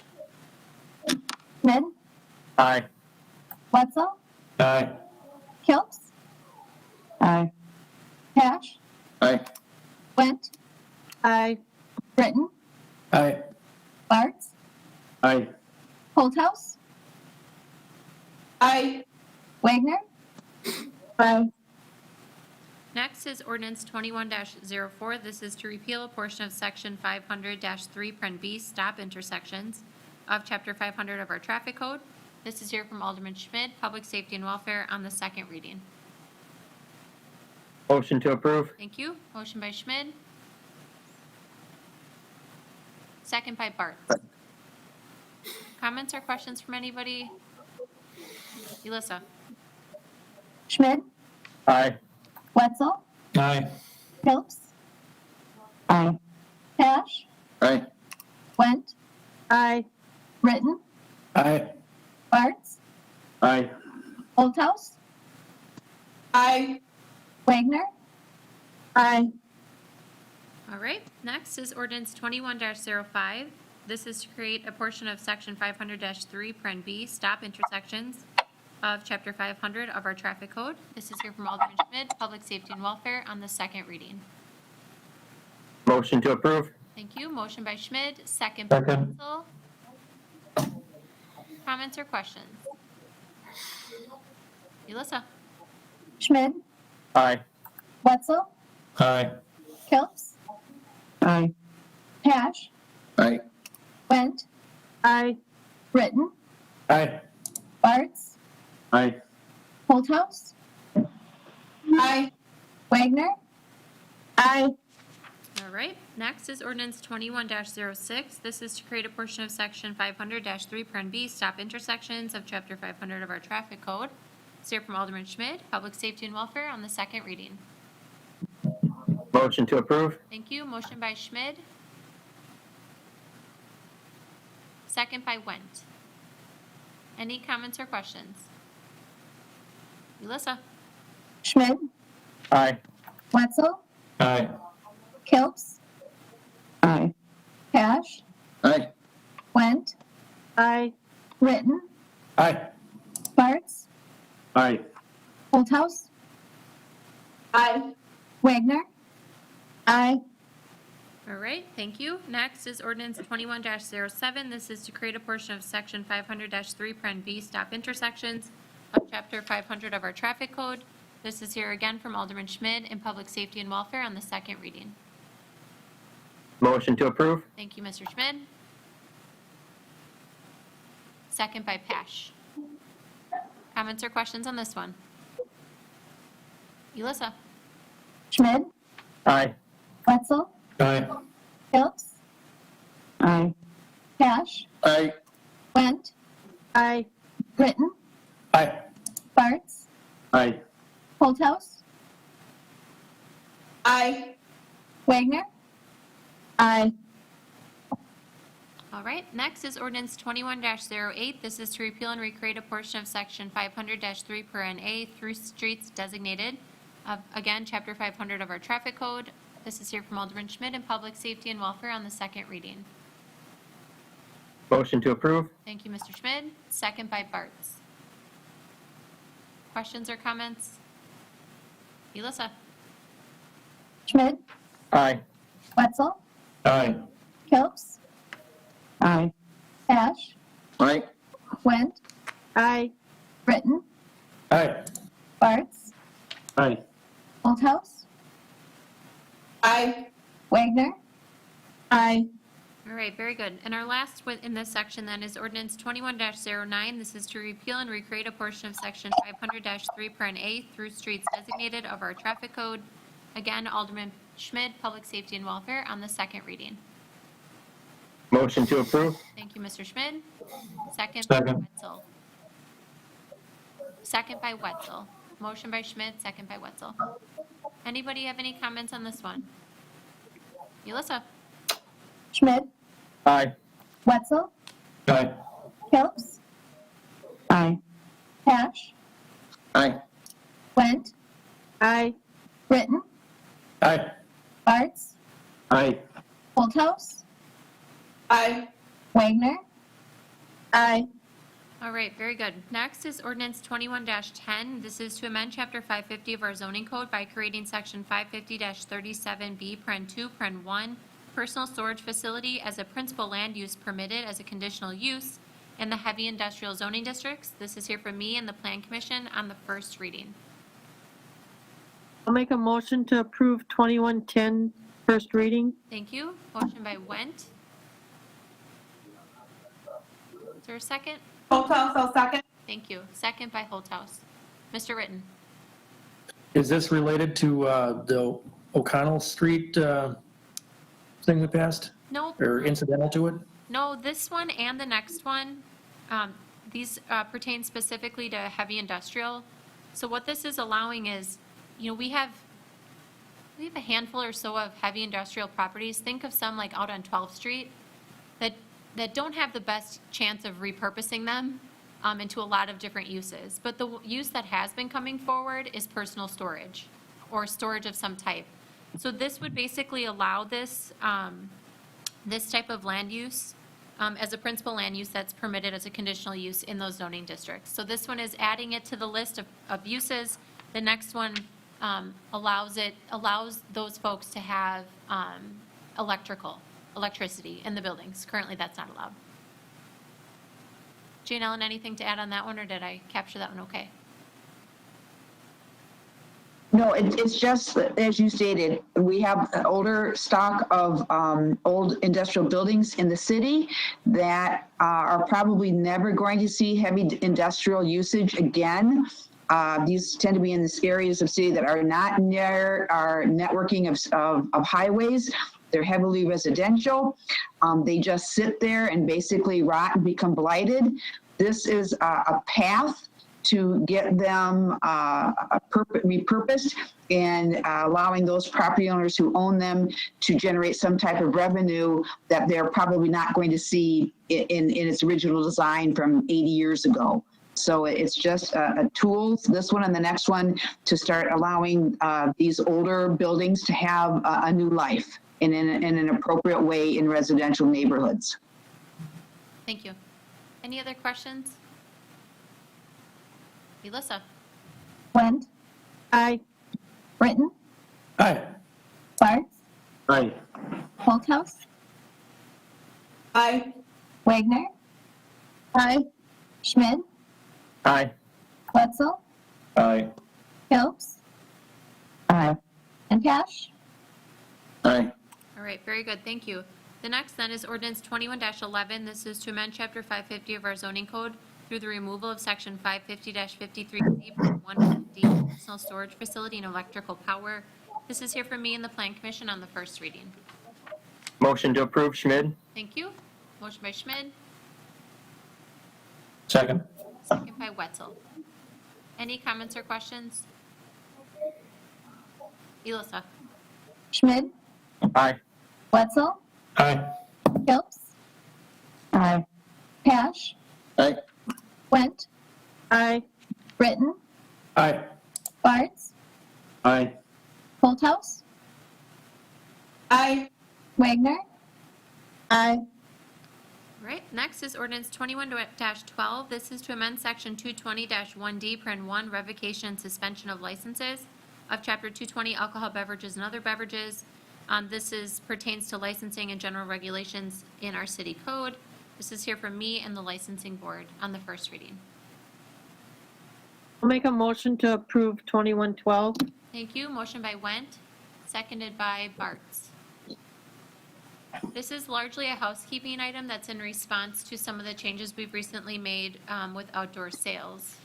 Schmidt, Aye. Wetzel, Aye. Phillips, Aye. Pash, Aye. Went, Aye. Britton, Aye. Bartz, Aye. Holthouse, Aye. Wagner, Aye. Next is ordinance 21-04. This is to repeal a portion of section 500-3 Pren B stop intersections of chapter 500 of our traffic code. This is here from Alderman Schmidt, Public Safety and Welfare, on the second reading. Motion to approve? Thank you. Motion by Schmidt. Second by Bartz. Comments or questions from anybody? Elissa? Schmidt, Aye. Wetzel, Aye. Phillips, Aye. Pash, Aye. Went, Aye. Britton, Aye. Bartz, Aye. Holthouse, Aye. Wagner, Aye. All right, next is ordinance 21-05. This is to create a portion of section 500-3 Pren B stop intersections of chapter 500 of our traffic code. This is here from Alderman Schmidt, Public Safety and Welfare, on the second reading. Motion to approve? Thank you. Motion by Schmidt, second by Second. Wetzel. Comments or questions? Elissa? Schmidt, Aye. Wetzel, Aye. Phillips, Aye. Pash, Aye. Went, Aye. Britton, Aye. Bartz, Aye. Holthouse, Aye. Wagner, Aye. All right, next is ordinance 21-06. This is to create a portion of section 500-3 Pren B stop intersections of chapter 500 of our traffic code. It's here from Alderman Schmidt, Public Safety and Welfare, on the second reading. Motion to approve? Thank you. Motion by Schmidt. Second by Wendt. Any comments or questions? Elissa? Schmidt, Aye. Wetzel, Aye. Phillips, Aye. Pash, Aye. Went, Aye. Britton, Aye. Bartz, Aye. Holthouse, Aye. Wagner, Aye. All right, thank you. Next is ordinance 21-07. This is to create a portion of section 500-3 stop intersections of chapter 500 of our traffic code. This is here again from Alderman Schmidt in Public Safety and Welfare on the second reading. Motion to approve? Thank you, Mr. Schmidt. Second by Pash. Comments or questions on this one? Elissa? Schmidt, Aye. Wetzel, Aye. Phillips, Aye. Cash, Aye. Went, Aye. Britton, Aye. Bartz, Aye. Holthouse, Aye. Wagner. Aye. All right, next is ordinance 21-08. This is to repeal and recreate a portion of section 500-3 per NA through streets designated of, again, chapter 500 of our traffic code. This is here from Alderman Schmidt in Public Safety and Welfare on the second reading. Motion to approve? Thank you, Mr. Schmidt. Second by Bartz. Questions or comments? Elissa? Schmidt, Aye. Wetzel, Aye. Phillips, Aye. Cash, Aye. Went, Aye. Britton, Aye. Bartz, Aye. Holthouse, Aye. Wagner. Aye. All right, very good. And our last in this section then is ordinance 21-09. This is to repeal and recreate a portion of section 500-3 per NA through streets designated of our traffic code. Again, Alderman Schmidt, Public Safety and Welfare on the second reading. Motion to approve? Thank you, Mr. Schmidt. Second. Second. By Wetzel. Second by Wetzel. Motion by Schmidt, second by Wetzel. Anybody have any comments on this one? Elissa? Schmidt, Aye. Wetzel, Aye. Phillips, Aye. Cash, Aye. Went, Aye. Britton, Aye. Bartz, Aye. Holthouse, Aye. Wagner. Aye. All right, very good. Next is ordinance 21-10. This is to amend chapter 550 of our zoning code by creating section 550-37B, paren 2, paren 1, personal storage facility as a principal land use permitted as a conditional use in the heavy industrial zoning districts. This is here from me and the Plan Commission on the first reading. I'll make a motion to approve 2110 first reading. Thank you. Motion by Went. Is there a second? Holthouse, I'll second. Thank you. Second by Holthouse. Mr. Ritten. Is this related to the O'Connell Street thing we passed, Nope. or incidental to it? No, this one and the next one, these pertain specifically to heavy industrial. So what this is allowing is, we have a handful or so of heavy industrial properties. Think of some like out on 12th Street that don't have the best chance of repurposing them into a lot of different uses. But the use that has been coming forward is personal storage or storage of some type. So this would basically allow this, this type of land use as a principal land use that's permitted as a conditional use in those zoning districts. So this one is adding it to the list of uses. The next one allows those folks to have electricity in the buildings. Currently, that's not allowed. Jane Ellen, anything to add on that one, or did I capture that one okay? No, it's just, as you stated, we have an older stock of old industrial buildings in the city that are probably never going to see heavy industrial usage again. These tend to be in the areas of city that are not near our networking of highways. They're heavily residential. They just sit there and basically rot and become blighted. This is a path to get them repurposed and allowing those property owners who own them to generate some type of revenue that they're probably not going to see in its original design from 80 years ago. So it's just a tool, this one and the next one, to start allowing these older buildings to have a new life in an appropriate way in residential neighborhoods. Thank you. Any other questions? Elissa? Went, Aye. Britton, Aye. Bartz, Aye. Holthouse, Aye. Wagner, Aye. Schmidt, Aye. Wetzel, Aye. Phillips, Aye. and Cash. Aye. All right, very good, thank you. The next then is ordinance 21-11. This is to amend chapter 550 of our zoning code through the removal of section 550-53C, 150, personal storage facility and electrical power. This is here from me and the Plan Commission on the first reading. Motion to approve, Schmid. Thank you. Motion by Schmid, Second. second by Wetzel. Any comments or questions? Elissa? Schmidt, Aye. Wetzel, Aye. Phillips, Aye. Cash, Aye. Went, Aye. Britton, Aye. Bartz, Aye. Holthouse, Aye. Wagner, Aye. All right, next is ordinance 21-12. This is to amend section 220-1D, paren 1, revocation and suspension of licenses of chapter 220, alcohol beverages and other beverages. This pertains to licensing and general regulations in our city code. This is here from me and the licensing board on the first reading. I'll make a motion to approve 2112. Thank you. Motion by Went, seconded by Bartz. This is largely a housekeeping item that's in response to some of the changes we've recently made with outdoor sales.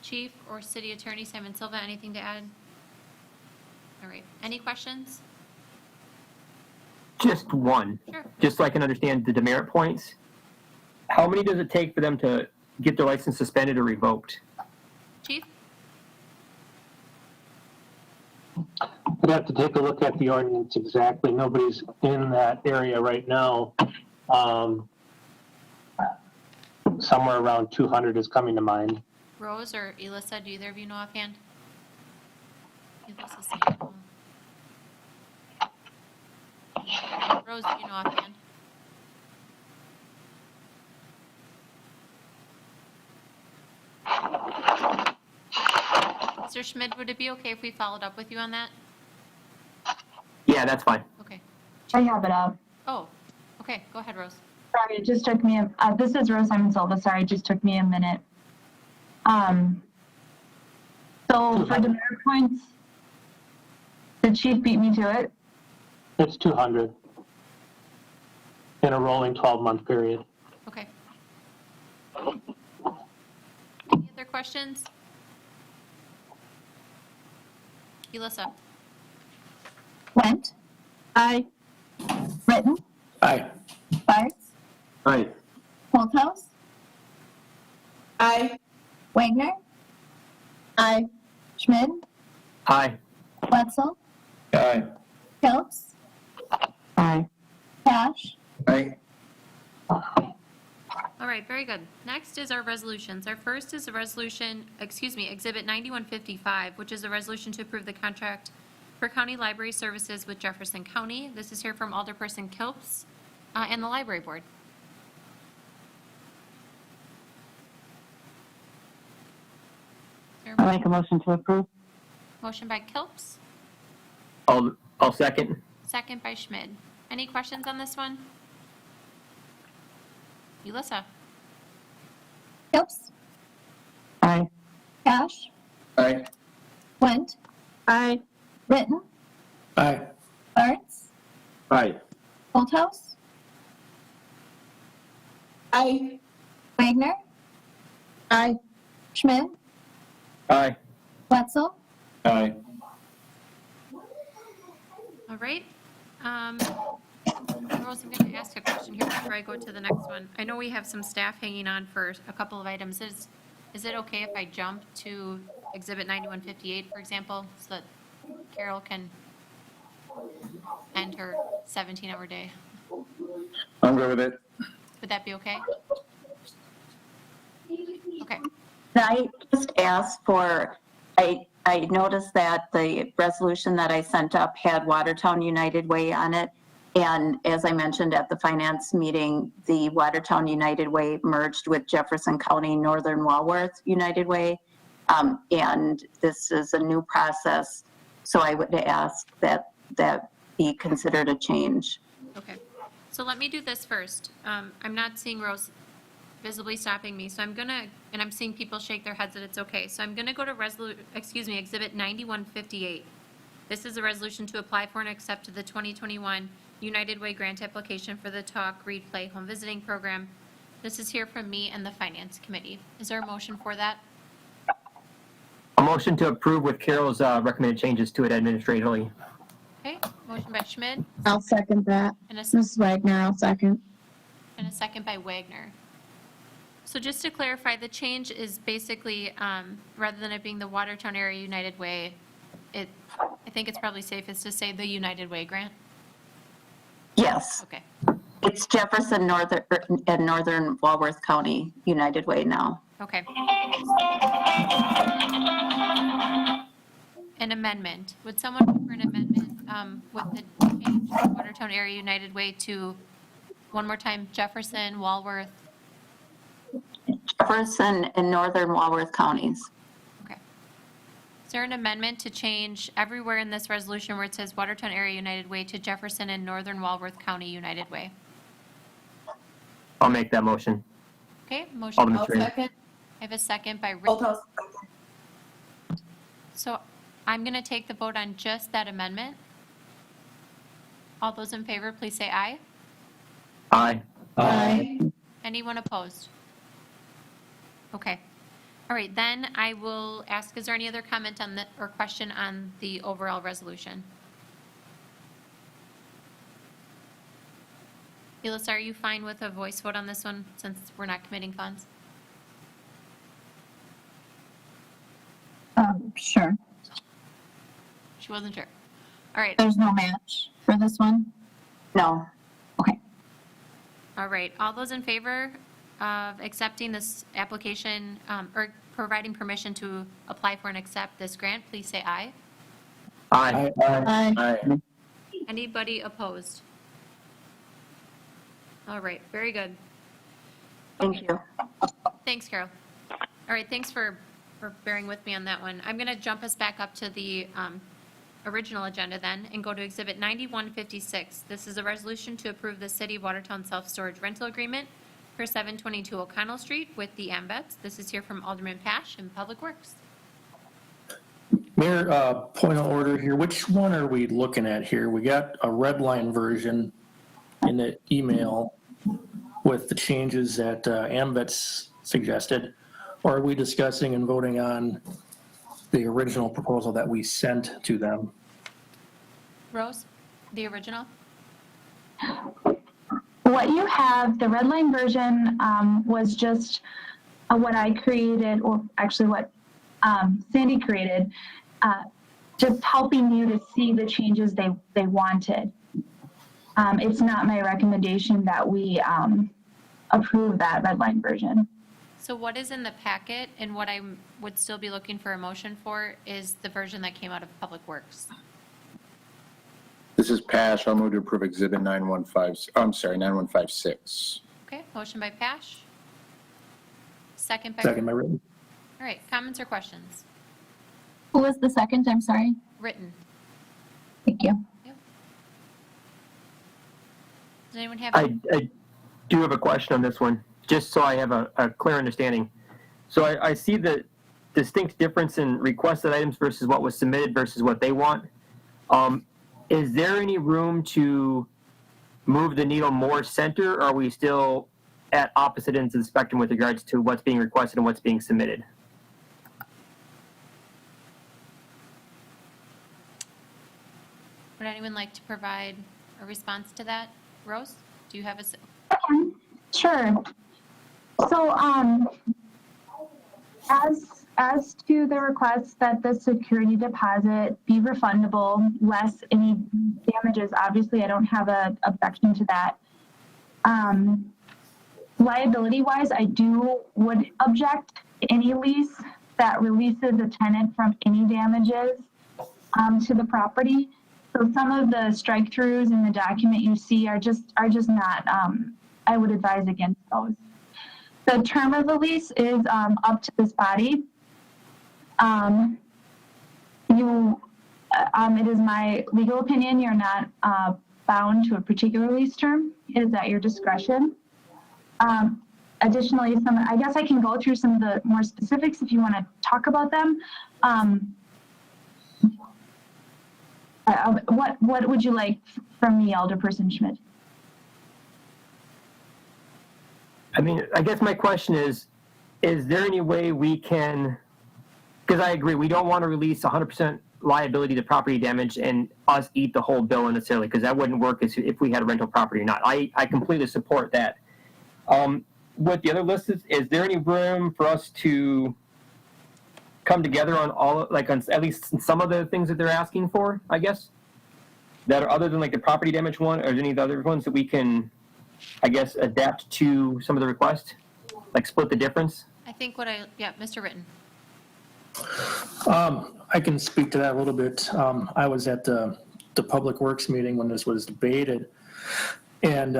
Chief or City Attorney Simon Silva, anything to add? All right. Any questions? Just one. Sure. Just so I can understand the demerit points. How many does it take for them to get their license suspended or revoked? Chief? I'd have to take a look at the ordinance exactly. Nobody's in that area right now. Somewhere around 200 is coming to mind. Rose or Elissa, do either of you know offhand? Elissa's saying no. Rose, do you know offhand? Mr. Schmidt, would it be okay if we followed up with you on that? Yeah, that's fine. Okay. I have it up. Oh, okay, go ahead, Rose. Sorry, it just took me, this is Rose Simon Silva, sorry, it just took me a minute. So for demerit points, the chief beat me to it. It's 200 in a rolling 12-month period. Okay. Any other questions? Elissa? Went, Aye. Britton, Aye. Bartz, Aye. Holthouse, Aye. Wagner, Aye. Schmidt, Aye. Wetzel, Aye. Phillips, Aye. Cash, Aye. All right, very good. Next is our resolutions. Our first is a resolution, Exhibit 9155, which is a resolution to approve the contract for county library services with Jefferson County. This is here from Alderperson Kilps and the library board. I'll make a motion to approve. Motion by Kilps, I'll second. second by Schmid. Any questions on this one? Elissa? Phillips, Aye. Cash, Aye. Went, Aye. Britton, Aye. Bartz, Aye. Holthouse, Aye. Wagner, Aye. Schmidt, Aye. Wetzel, Aye. All right. Rose, I'm going to ask a question here before I go to the next one. I know we have some staff hanging on for a couple of items. Is it okay if I jump to Exhibit 9158, for example, so that Carol can end her 17-hour day? I'm good with it. Would that be okay? Okay. I just asked for, I noticed that the resolution that I sent up had Watertown United Way on it. And as I mentioned at the finance meeting, the Watertown United Way merged with Jefferson County Northern Walworth United Way. And this is a new process. So I would ask that be considered a change. Okay, so let me do this first. I'm not seeing Rose visibly stopping me, so I'm gonna, and I'm seeing people shake their heads that it's okay. So I'm gonna go to Exhibit 9158. This is a resolution to apply for and accept the 2021 United Way grant application for the Talk, Read, Play Home Visiting Program. This is here from me and the Finance Committee. Is there a motion for that? A motion to approve with Carol's recommended changes to it administratively. Okay, motion by Schmidt I'll second that. and a Mrs. Wagner, I'll second. second by Wagner. So just to clarify, the change is basically, rather than it being the Watertown Area United Way, I think it's probably safest to say the United Way grant. Yes, Okay, it's Jefferson Northern and Northern Walworth County United Way now. okay. An amendment. Would someone offer an amendment with the change of Watertown Area United Way to, one more time, Jefferson, Walworth? Jefferson and Northern Walworth counties. Okay. Is there an amendment to change everywhere in this resolution where it says Watertown Area United Way to Jefferson and Northern Walworth County United Way? I'll make that motion. Okay, motion. Alderman I'll Trainer. second. I have a second by Rick. Bolthouse. So I'm going to take the vote on just that amendment. All those in favor, please say aye. Aye. Aye. Anyone opposed? Okay. All right, then I will ask, is there any other comment on the, or question on the overall resolution? Elissa, are you fine with a voice vote on this one, since we're not committing funds? Sure. She wasn't sure. All right, There's no match for this one? No, all right. All those in favor of accepting this application, or providing permission to apply for and accept this grant, please say aye. Aye. Aye. Anybody opposed? All right, very good. thank you. Thanks, Carol. All right, thanks for bearing with me on that one. I'm going to jump us back up to the original agenda then and go to Exhibit 9156. This is a resolution to approve the City of Watertown Self-Storage Rental Agreement for 722 O'Connell Street with the AMVETS. This is here from Alderman Pash in Public Works. Mayor, point of order here. Which one are we looking at here? We got a red line version in the email with the changes that AMVETS suggested, or are we discussing and voting on the original proposal that we sent to them? Rose, the original? What you have, the red line version, was just what I created, or actually what Sandy created, just helping you to see the changes they wanted. It's not my recommendation that we approve that red line version. So what is in the packet and what I would still be looking for a motion for is the version that came out of Public Works. This is Pash. I'll move to approve Exhibit 9156. Okay, motion by Pash. Second by. Second by written. All right, comments or questions? Who was the second? I'm sorry. Written. Thank you. Does anyone have? I do have a question on this one, just so I have a clear understanding. So I see the distinct difference in requested items versus what was submitted versus what they want. Is there any room to move the needle more center, or are we still at opposite ends of the spectrum with regards to what's being requested and what's being submitted? Would anyone like to provide a response to that? Rose, do you have a? Sure. So, as to the request that the security deposit be refundable, less any damages, obviously I don't have an objection to that. Liability-wise, I would object to any lease that releases a tenant from any damages to the property. So some of the strike-throughs in the document you see are just not, I would advise against those. The term of the lease is up to this body. It is my legal opinion, you're not bound to a particular lease term. It is at your discretion. Additionally, I guess I can go through some of the more specifics if you want to talk about them. What would you like from me, Alderperson Schmidt? I mean, I guess my question is there any way we can, because I agree, we don't want to release 100% liability to property damage and us eat the whole bill necessarily, because that wouldn't work if we had a rental property or not. I completely support that. With the other lists, is there any room for us to come together on all, like on at least some of the things that they're asking for, I guess, that are other than like the property damage one, or any of the other ones that we can, I guess, adapt to some of the requests, like split the difference? I think Mr. Ritten. I can speak to that a little bit. I was at the Public Works meeting when this was debated, and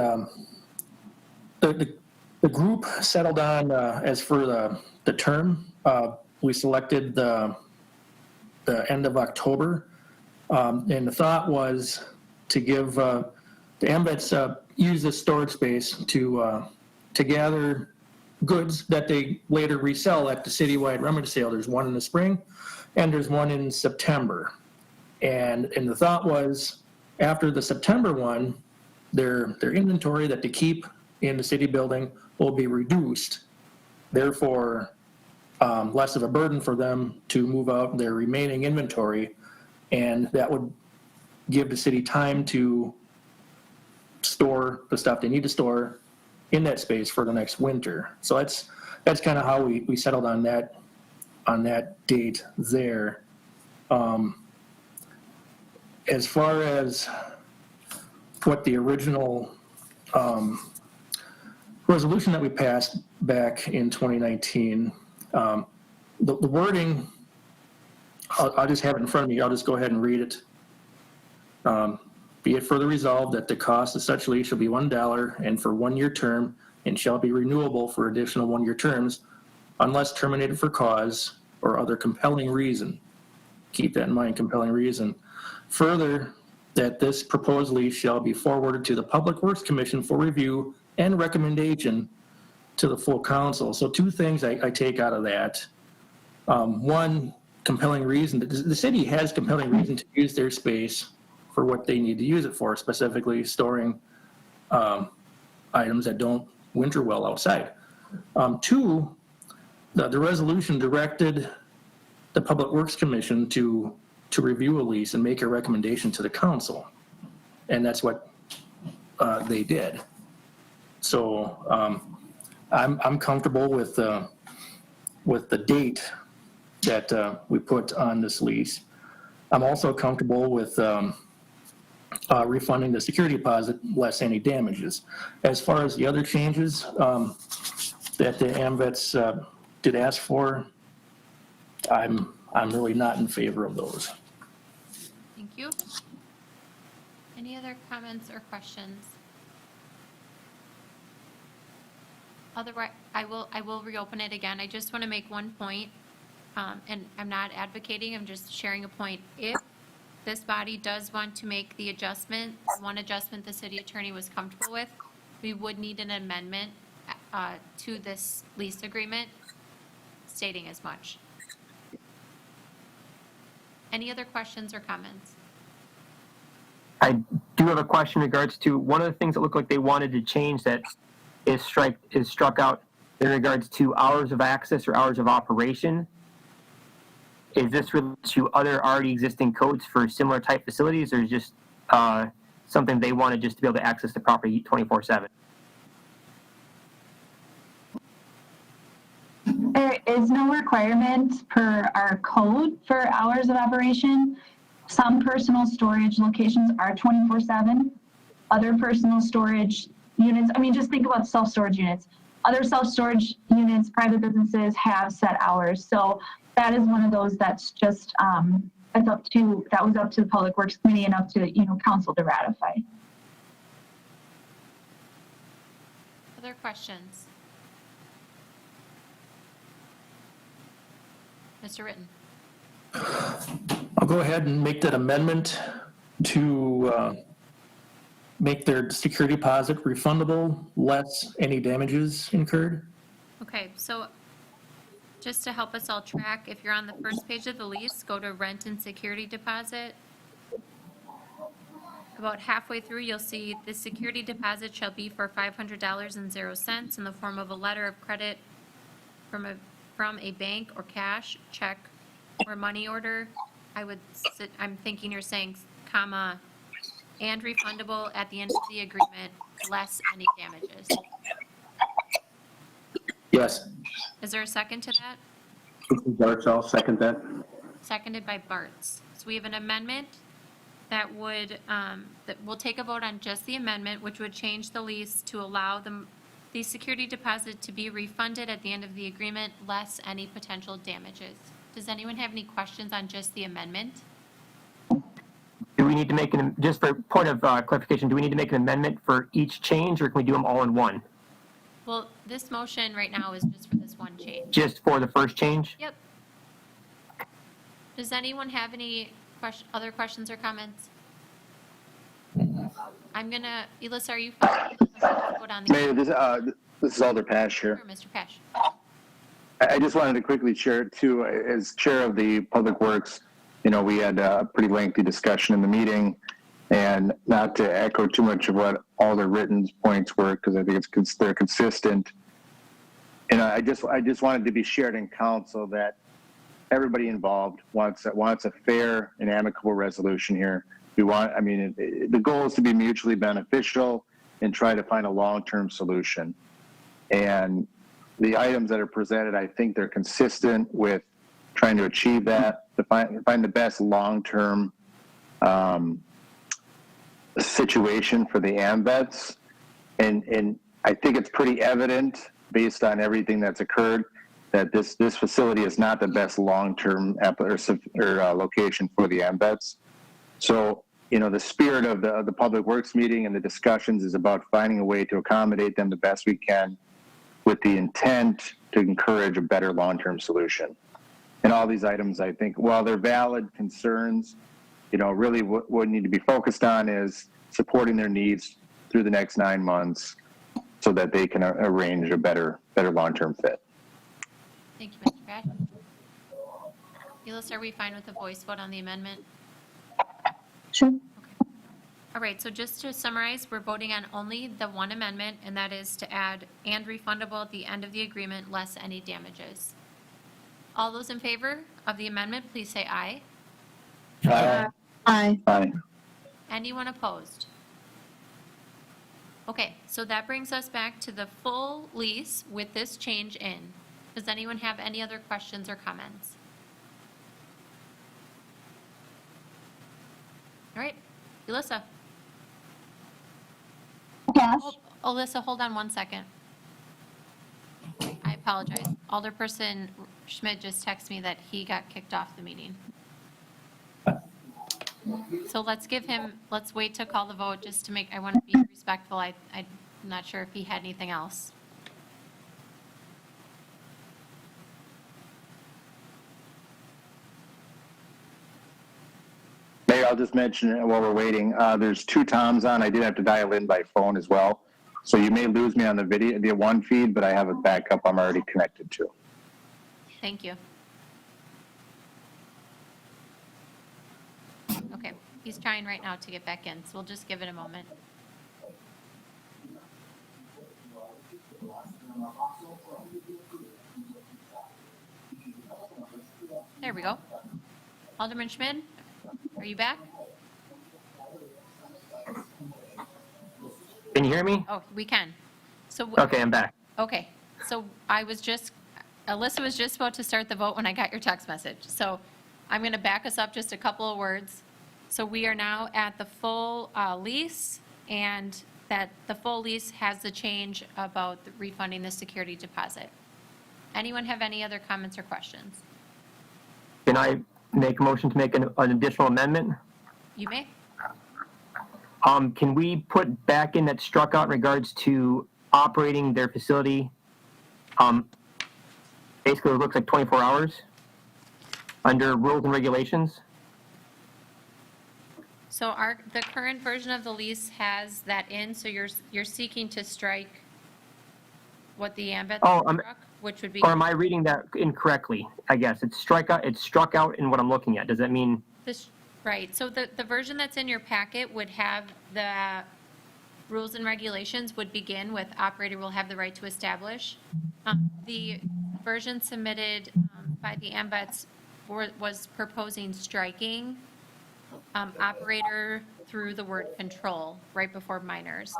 the group settled on, as for the term, we selected the end of October, and the thought was to give the AMVETs use this storage space to gather goods that they later resell at the citywide rummage sale. There's one in the spring, and there's one in September. And the thought was, after the September one, their inventory that they keep in the city building will be reduced. Therefore, less of a burden for them to move out their remaining inventory, and that would give the city time to store the stuff they need to store in that space for the next winter. So that's kind of how we settled on that date there. As far as what the original resolution that we passed back in 2019, the wording, I'll just have it in front of me. I'll just go ahead and read it. Be it further resolved that the cost of such lease shall be $1 and for 1 year term and shall be renewable for additional 1 year terms unless terminated for cause or other compelling reason. Keep that in mind, compelling reason. Further, that this proposed lease shall be forwarded to the Public Works Commission for review and recommendation to the full council. So two things I take out of that. One, compelling reason. The city has compelling reason to use their space for what they need to use it for, specifically storing items that don't winter well outside. Two, the resolution directed the Public Works Commission to review a lease and make a recommendation to the council. And that's what they did. So I'm comfortable with the date that we put on this lease. I'm also comfortable with refunding the security deposit less any damages. As far as the other changes that the AMVETs did ask for, I'm really not in favor of those. Thank you. Any other comments or questions? Otherwise, I will reopen it again. I just want to make one point, and I'm not advocating, I'm just sharing a point. If this body does want to make the adjustment, one adjustment the city attorney was comfortable with, we would need an amendment to this lease agreement stating as much. Any other questions or comments? I do have a question in regards to one of the things that looked like they wanted to change that is struck out in regards to hours of access or hours of operation. Is this related to other already existing codes for similar type facilities, or is just something they wanted just to be able to access the property 24/7? There is no requirement per our code for hours of operation. Some personal storage locations are 24/7. Other personal storage units, I mean, just think about self-storage units. Other self-storage units, private businesses have set hours. So that is one of those that's just, that was up to the Public Works Committee and up to, council to ratify. Other questions? Mr. Ritten. go ahead and make that amendment to make their security deposit refundable, less any damages incurred. Okay, so just to help us all track, if you're on the first page of the lease, go to rent and security deposit. About halfway through, you'll see the security deposit shall be for $500.00 in the form of a letter of credit from a bank or cash, check, or money order. I'm thinking you're saying comma, and refundable at the end of the agreement, less any damages. Yes. Is there a second to that? Bartz, I'll second that. Seconded by Bartz. So we have an amendment that would, that we'll take a vote on just the amendment, which would change the lease to allow the security deposit to be refunded at the end of the agreement, less any potential damages. Does anyone have any questions on just the amendment? Do we need to make just for point of clarification, do we need to make an amendment for each change, or can we do them all in one? Well, this motion right now is just for this one change. Just for the first change? Yep. Does anyone have any other questions or comments? I'm gonna, Elissa, are you fine? Vote on the. Mayor, this is Alder Pash here. Sure, Mr. Pesh. I just wanted to quickly share too, as chair of the Public Works, we had a pretty lengthy discussion in the meeting, and not to echo too much of what all the written points were, because I think they're consistent. And I just wanted to be shared in council that everybody involved wants a fair and amicable resolution here. The goal is to be mutually beneficial and try to find a long-term solution. And the items that are presented, I think they're consistent with trying to achieve that, to find the best long-term situation for the AMVETs. And I think it's pretty evident, based on everything that's occurred, that this facility is not the best long-term location for the AMVETs. So, the spirit of the Public Works meeting and the discussions is about finding a way to accommodate them the best we can, with the intent to encourage a better long-term solution. And all these items, I think, while they're valid concerns, really what need to be focused on is supporting their needs through the next 9 months so that they can arrange a better long-term fit. Thank you, Mr. Pesh. Elissa, are we fine with the voice vote on the amendment? Sure. All right, so just to summarize, we're voting on only the one amendment, and that is to add and refundable at the end of the agreement, less any damages. All those in favor of the amendment, please say aye. Aye. Aye. Aye. Anyone opposed? Okay, so that brings us back to the full lease with this change in. Does anyone have any other questions or comments? All right, Elissa. Yes. Oh, Alyssa, hold on one second. I apologize. Alderperson Schmidt just texted me that he got kicked off the meeting. So let's wait to call the vote just to I want to be respectful. I'm not sure if he had anything else. Mayor, I'll just mention while we're waiting, there's 2 Toms on. I did have to dial in by phone as well. So you may lose me on the one feed, but I have a backup I'm already connected to. Thank you. Okay, he's trying right now to get back in, so we'll just give it a moment. There we go. Alderman Schmidt, are you back? Can you hear me? Oh, we can. So. Okay, I'm back. Okay, so Alyssa was just about to start the vote when I got your text message. So I'm going to back us up just a couple of words. So we are now at the full lease, and that the full lease has the change about refunding the security deposit. Anyone have any other comments or questions? Can I make a motion to make an additional amendment? You may. Can we put back in that struck out in regards to operating their facility? Basically, it looks like 24 hours under rules and regulations. So the current version of the lease has that in, so you're seeking to strike what the ambit struck, which would be. Or am I reading that incorrectly? I guess it's struck out in what I'm looking at. Does that mean? Right, so the version that's in your packet would have the rules and regulations would begin with operator will have the right to establish. The version submitted by the AMBETS was proposing striking operator through the word control right before minors.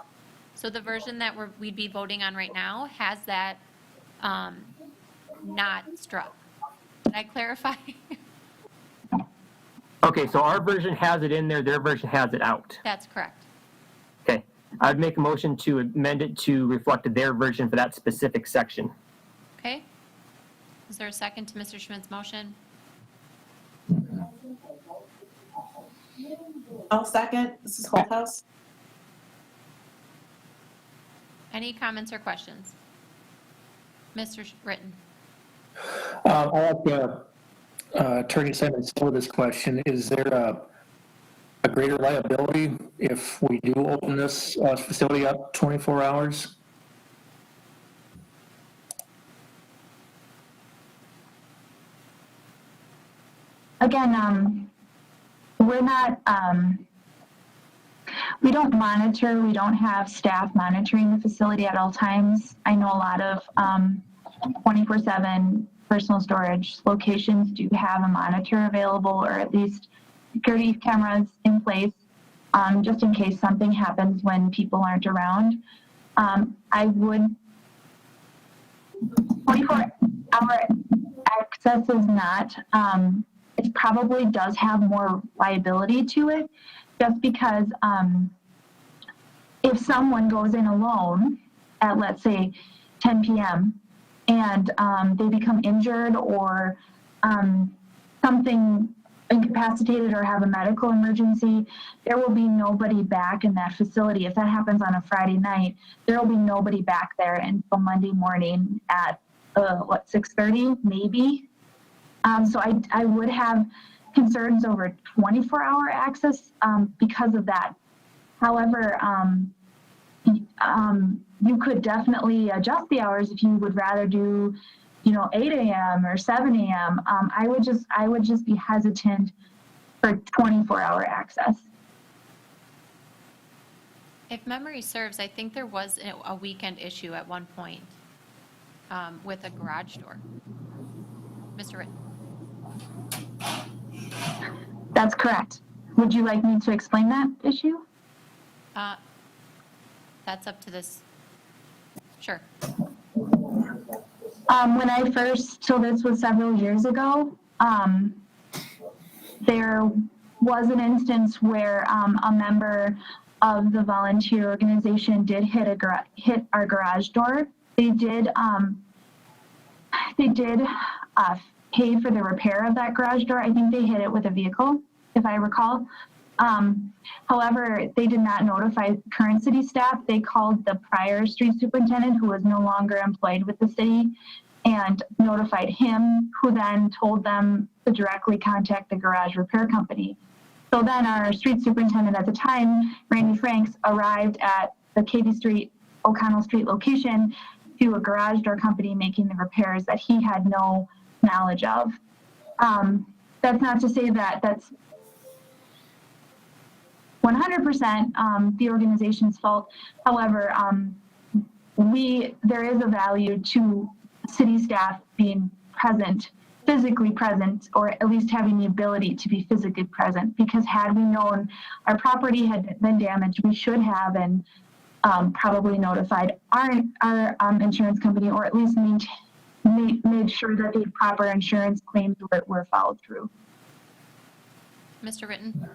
So the version that we'd be voting on right now has that not struck. Did I clarify? Okay, so our version has it in there, their version has it out. That's correct. Okay, I'd make a motion to amend it to reflect their version for that specific section. Okay. Is there a second to Mr. Schmidt's motion? I'll second. This is Holthouse. Any comments or questions? Mr. Britton? I'll ask Attorney Simmons for this question. Is there a greater liability if we do open this facility up 24 hours? Again, we're not, we don't monitor, we don't have staff monitoring the facility at all times. I know a lot of 24/7 personal storage locations do have a monitor available, or at least security cameras in place, just in case something happens when people aren't around. I would, 24-hour access is not, it probably does have more liability to it, just because if someone goes in alone at, let's say, 10 p.m. and they become injured or something incapacitated or have a medical emergency, there will be nobody back in that facility. If that happens on a Friday night, there will be nobody back there until Monday morning at 6:30 maybe. So I would have concerns over 24-hour access because of that. However, you could definitely adjust the hours if you would rather do, 8 a.m. or 7 a.m. I would just be hesitant for 24-hour access. If memory serves, I think there was a weekend issue at one point with a garage door. Mr. Ritten. That's correct. Would you like me to explain that issue? That's up to this. Sure. When I first, so this was several years ago, there was an instance where a member of the volunteer organization did hit our garage door. They did pay for the repair of that garage door. I think they hit it with a vehicle, if I recall. However, they did not notify current city staff. They called the prior street superintendent, who was no longer employed with the city, and notified him, who then told them to directly contact the garage repair company. So then our street superintendent at the time, Randy Franks, arrived at the Katy Street, O'Connell Street location to a garage door company making the repairs that he had no knowledge of. That's not to say that that's 100% the organization's fault. However, there is a value to city staff being present, physically present, or at least having the ability to be physically present, because had we known our property had been damaged, we should have and probably notified our insurance company, or at least made sure that the proper insurance claims were followed through. Mr. Ritten.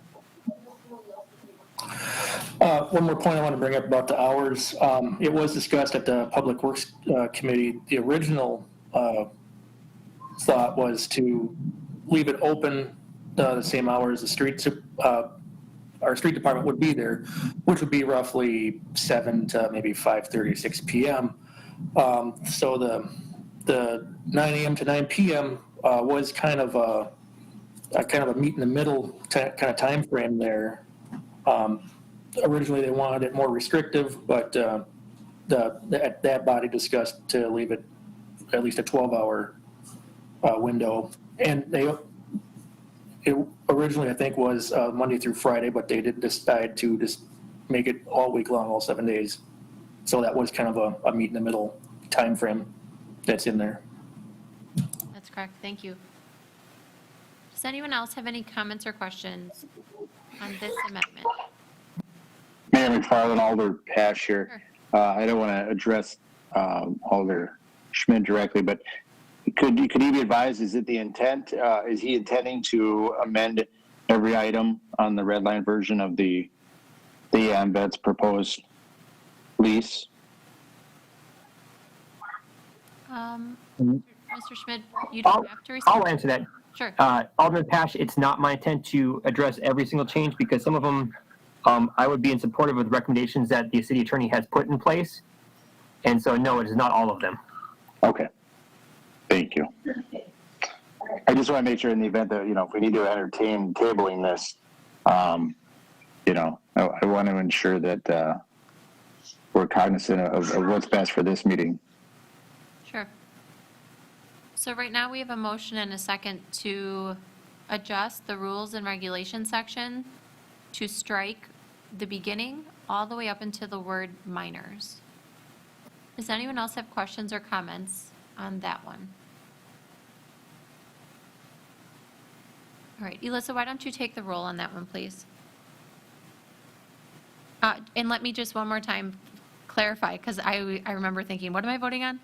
One more point I want to bring up about the hours. It was discussed at the Public Works Committee. The original thought was to leave it open the same hours our street department would be there, which would be roughly 7 to maybe 5:30, 6 p.m. So the 9 a.m. to 9 p.m. Was kind of a meet in the middle kind of time frame there. Originally, they wanted it more restrictive, but that body discussed to leave it at least a 12-hour window. And it originally, I think, was Monday through Friday, but they did decide to just make it all week long, all 7 days. So that was kind of a meet in the middle time frame that's in there. That's correct. Thank you. Does anyone else have any comments or questions on this amendment? Mayor McFarland, Alder Pash here. I don't want to address Alder Schmidt directly, but could he be advised, is it the intent, is he intending to amend every item on the red line version of the AMVET's proposed lease? Mr. Schmidt, you don't have to respond. I'll answer that. Sure. Alderman Pash, it's not my intent to address every single change because some of them I would be in support of with recommendations that the city attorney has put in place. And so, no, it is not all of them. Okay. Thank you. I just want to make sure in the event that, if we need to entertain tabling this, I want to ensure that we're cognizant of what's best for this meeting. Sure. So right now, we have a motion and a second to adjust the rules and regulations section to strike the beginning all the way up into the word minors. Does anyone else have questions or comments on that one? All right, Elissa, why don't you take the roll on that one, please? And let me just one more time clarify, because I remember thinking, what am I voting on?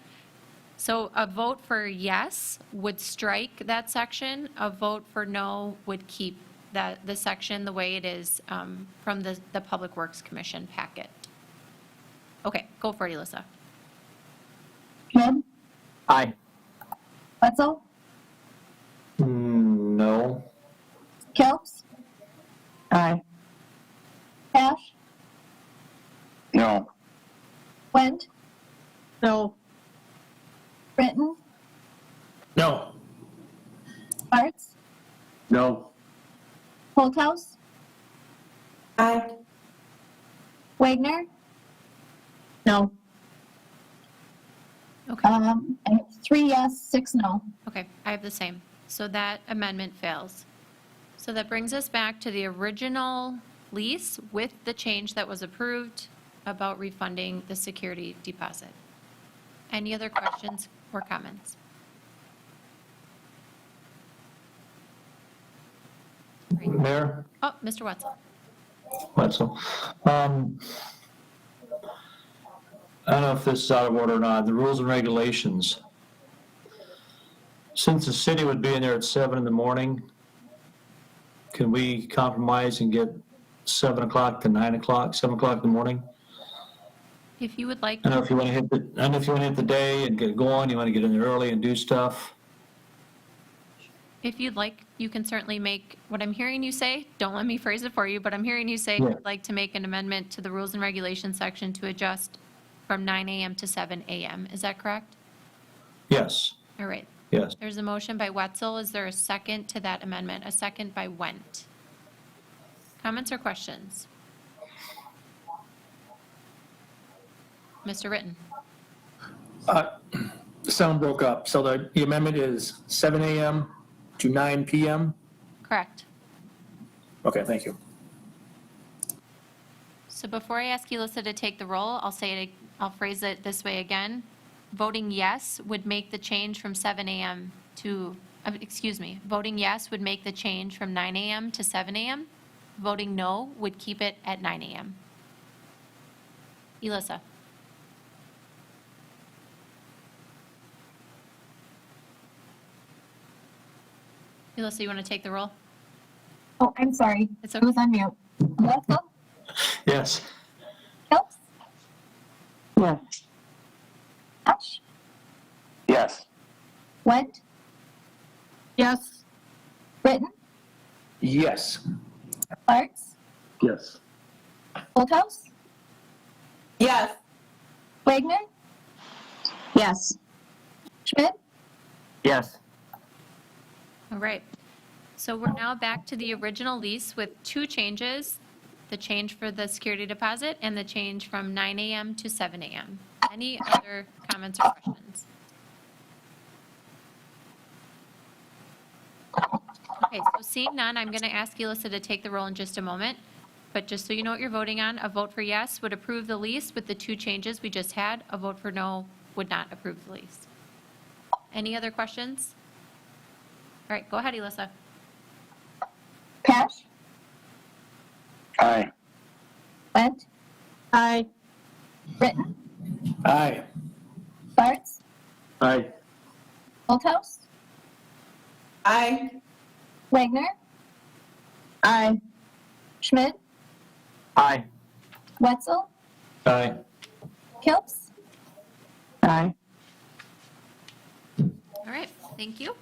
So a vote for yes would strike that section. A vote for no would keep the section the way it is from the Public Works Commission packet. Okay, go for it, Elissa. Schmidt, Aye. Wetzel, No. Kelps, Aye. Pash, No. Went, No. Britton, No. Bartz, No. Holthouse, Aye. Wagner. No. Okay. I have 3 yes, 6 no. Okay, I have the same. So that amendment fails. So that brings us back to the original lease with the change that was approved about refunding the security deposit. Any other questions or comments? Great. Mayor? Oh, Mr. Wetzel. Wetzel. I don't know if this is out of order or not. The rules and regulations. Since the city would be in there at 7 in the morning, can we compromise and get 7 o'clock to 9 o'clock, 7 o'clock in the morning? If you would like, I don't know if you want to hit the day and get going. You want to get in there early and do stuff. if you'd like, you can certainly make, what I'm hearing you say, don't let me phrase it for you, but I'm hearing you say Yeah. you'd like to make an amendment to the rules and regulations section to adjust from 9 a.m. to 7 a.m. Is that correct? Yes. All right. Yes. There's a motion by Wetzel. Is there a second to that amendment? A second by Went. Comments or questions? Mr. Ritten? The sound broke up. So the amendment is 7 a.m. to 9 p.m.? Correct. Okay, thank you. So before I ask Elissa to take the roll, I'll phrase it this way again. Voting yes would make the change from 7 a.m. to, voting yes would make the change from 9 a.m. to 7 a.m. Voting no would keep it at 9 a.m. Elissa? Elissa, you want to take the roll? Oh, I'm sorry. It's I okay. was on mute. Wetzel, Yes. Kelps, Yes. Ash, Yes. Went, Yes. Britton, Yes. Bartz, Yes. Holthouse, Yes. Wagner, Yes. Schmidt, Yes. All right. So we're now back to the original lease with two changes. the change for the security deposit and the change from 9 a.m. to 7 a.m. Any other comments or questions? Okay, so seeing none, I'm going to ask Elissa to take the roll in just a moment. But just so you know what you're voting on, a vote for yes would approve the lease with the 2 changes we just had. A vote for no would not approve the lease. Any other questions? All right, go ahead, Elissa. Pash, Aye. Went, Aye. Britton, Aye. Bartz, Aye. Holthouse, Aye. Wagner, Aye. Schmidt, Aye. Wetzel, Aye. Kilps. Aye. All right, thank you.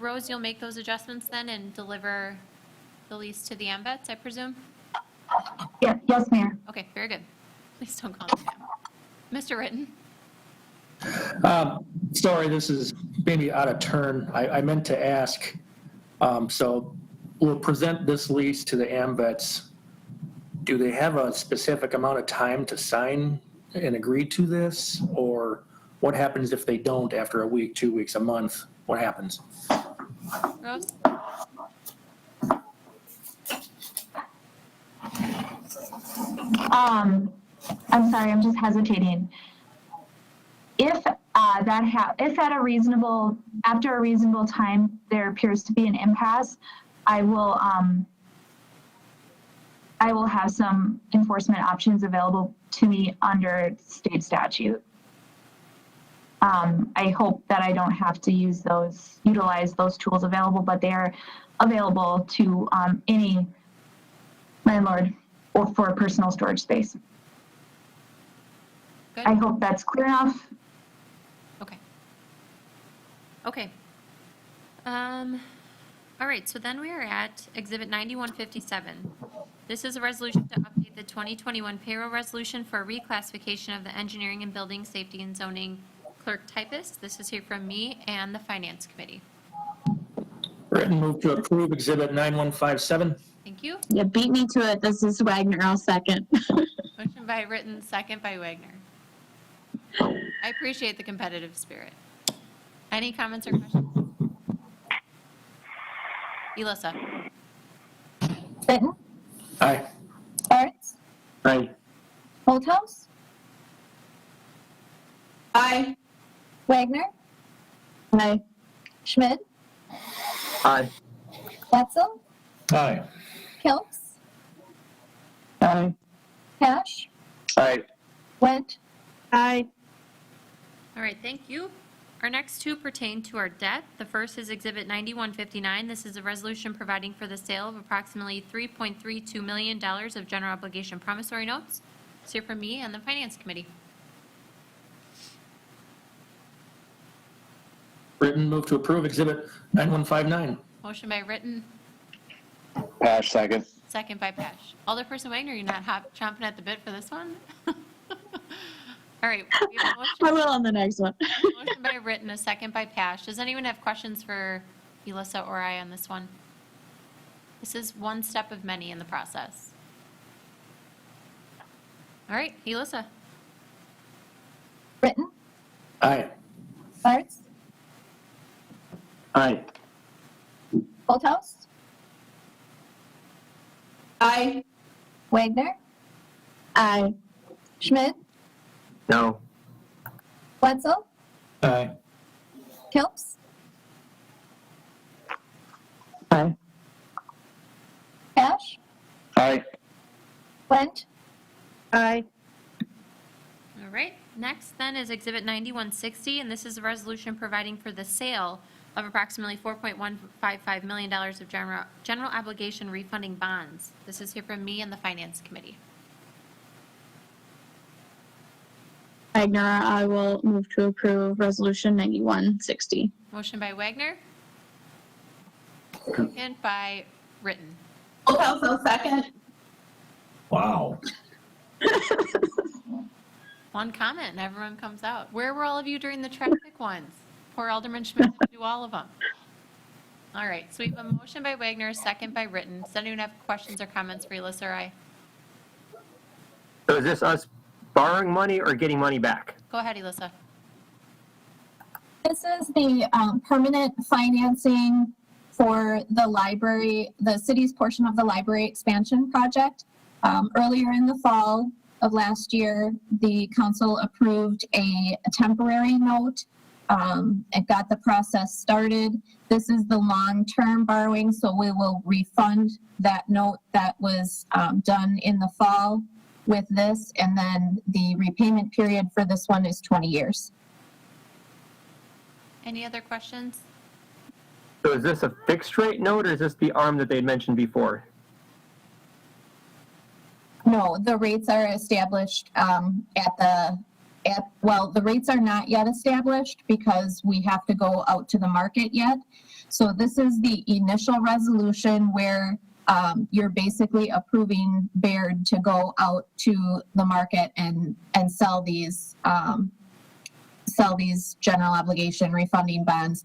Rose, you'll make those adjustments then and deliver the lease to the AMVets, I presume? Yeah, yes, Mayor. Okay, very good. Please don't call me Pam. Mr. Ritten? Sorry, this is maybe out of turn. I meant to ask, so we'll present this lease to the AMVets. Do they have a specific amount of time to sign and agree to this? Or what happens if they don't after a week, 2 weeks, a month? What happens? Rose? I'm sorry, I'm just hesitating. If if at a reasonable, after a reasonable time, there appears to be an impasse, I will have some enforcement options available to me under state statute. I hope that I don't have to utilize those tools available, but they are available to any landlord or for personal storage space. Good? I hope that's clear enough. Okay. Okay. All right, so then we are at Exhibit 9157. This is a resolution to update the 2021 payroll resolution for a reclassification of the engineering and building safety and zoning clerk typist. This is here from me and the Finance Committee. Written move to approve Exhibit 9157. Thank you. You beat me to it. This is Wagner. I'll second. Motion by Ritten, second by Wagner. I appreciate the competitive spirit. Any comments or questions? Elissa? Britton, Aye. Bartz, Aye. Holthouse, Aye. Wagner, Aye. Schmidt, Aye. Wetzel, Aye. Kilps, Aye. Pash, Aye. Went, Aye. All right, thank you. Our next two pertain to our debt. The first is Exhibit 9159. This is a resolution providing for the sale of approximately $3.32 million of general obligation promissory notes. It's here from me and the Finance Committee. Written move to approve Exhibit 9159. Motion by Ritten, Pash, second. second by Pash. Alderperson Wagner, you're not chomping at the bit for this one? All right. We have a I will on the next one. motion by Ritten, a second by Pash. Does anyone have questions for Elissa or I on this one? This is one step of many in the process. All right, Elissa? Britton, Aye. Bartz, Aye. Holthouse, Aye. Wagner, Aye. Schmidt, No. Wetzel, Aye. Kilps, Aye. Pash, Aye. Went, Aye. All right, next then is Exhibit 9160, and this is a resolution providing for the sale of approximately $4.155 million of general obligation refunding bonds. This is here from me and the Finance Committee. Wagner, I will move to approve Resolution 9160. Motion by Wagner. Second by Ritten. Holthouse, I'll second. Wow. One comment and everyone comes out. Where were all of you during the traffic ones? Poor Alderman Schmidt had to do all of them. All right, so we have a motion by Wagner, second by Ritten. Does anyone have questions or comments for Elissa or I? So is this us borrowing money or getting money back? Go ahead, Elissa. This is the permanent financing for the library, the city's portion of the library expansion project. Earlier in the fall of last year, the council approved a temporary note. It got the process started. This is the long-term borrowing, so we will refund that note that was done in the fall with this, and then the repayment period for this one is 20 years. Any other questions? So is this a fixed rate note or is this the ARM that they mentioned before? No, the rates are established the rates are not yet established because we have to go out to the market yet. So this is the initial resolution where you're basically approving Baird to go out to the market and sell these general obligation refunding bonds.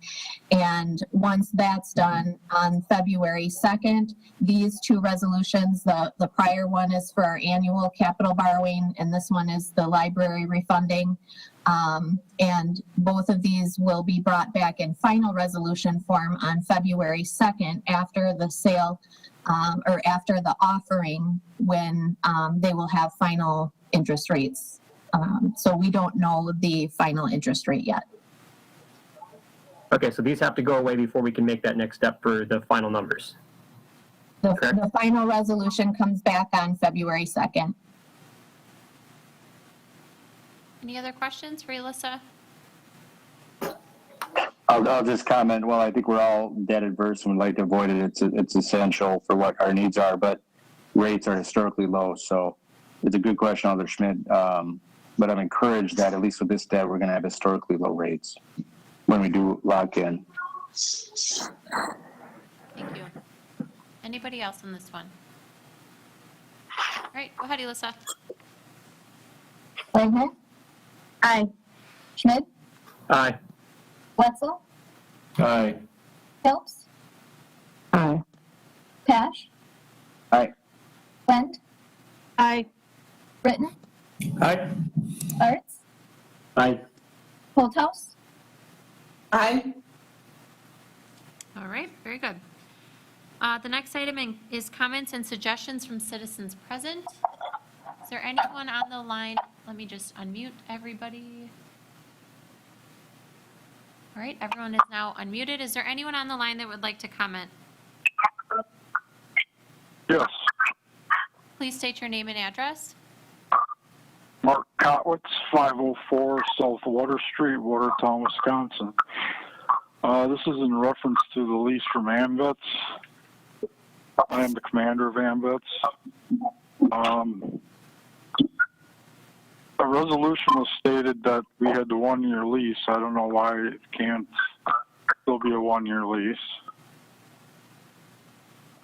And once that's done on February 2nd, these two resolutions, the prior one is for our annual capital borrowing, and this one is the library refunding. And both of these will be brought back in final resolution form on February 2nd after the sale or after the offering, when they will have final interest rates. So we don't know the final interest rate yet. Okay, so these have to go away before we can make that next step for the final numbers. The final resolution comes back on February 2nd. Any other questions for Elissa? I'll just comment, well, I think we're all debt adverse and would like to avoid it. It's essential for what our needs are, but rates are historically low. So it's a good question, Alder Schmidt. But I'm encouraged that at least with this debt, we're going to have historically low rates when we do lock in. Thank you. Anybody else on this one? All right, go ahead, Elissa. Wagner? Aye. Schmidt? Aye. Wetzel? Aye. Phelps? Aye. Pash? Aye. Went? Aye. Britton? Aye. Arts? Aye. Holdhouse? Aye. All right, very good. The next item is comments and suggestions from citizens present. Is there anyone on the line? Let me just unmute everybody. All right, everyone is now unmuted. Is there anyone on the line that would like to comment? Yes. Please state your name and address. Mark Kotwitz, 504 South Water Street, Watertown, Wisconsin. This is in reference to the lease from AMVETS. I am the commander of AMVETS. A resolution was stated that we had the 1-year lease. I don't know why it can't still be a 1-year lease.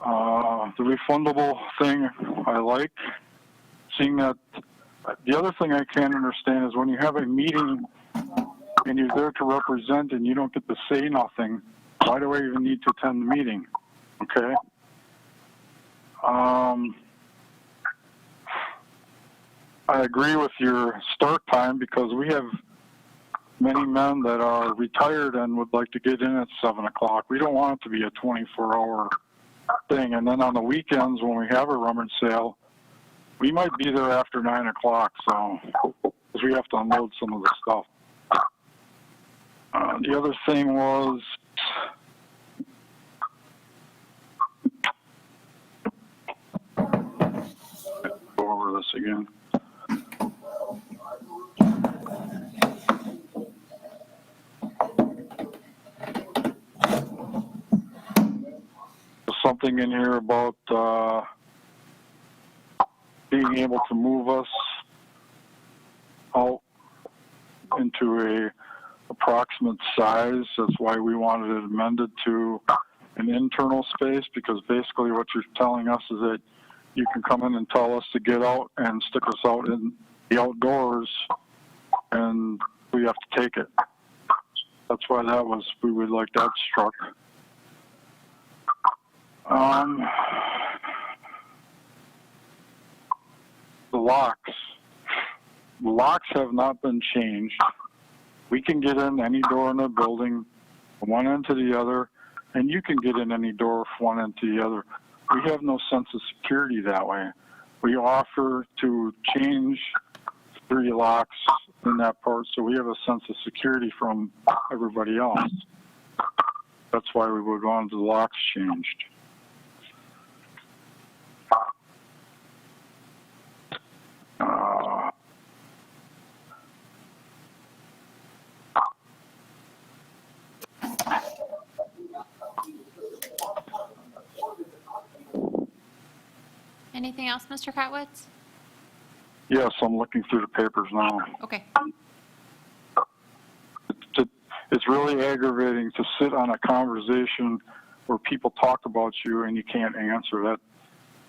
The refundable thing I like. Seeing that, the other thing I can't understand is when you have a meeting and you're there to represent and you don't get to say nothing, why do I even need to attend the meeting? Okay? I agree with your start time because we have many men that are retired and would like to get in at 7 o'clock. We don't want it to be a 24-hour thing. And then on the weekends when we have a rummage sale, we might be there after 9 o'clock, so because we have to unload some of the stuff. The other thing was go over this again. There's something in here about being able to move us out into a approximate size. That's why we wanted it amended to an internal space, because basically what you're telling us is that you can come in and tell us to get out and stick us out in the outdoors and we have to take it. That's why that was, we would like that struck. The locks. The locks have not been changed. We can get in any door in the building, from one end to the other, and you can get in any door from one end to the other. We have no sense of security that way. We offer to change 3 locks in that part, so we have a sense of security from everybody else. That's why we would want the locks changed. Anything else, Mr. Kotwitz? Yes, I'm looking through the papers now. Okay. It's really aggravating to sit on a conversation where people talk about you and you can't answer that.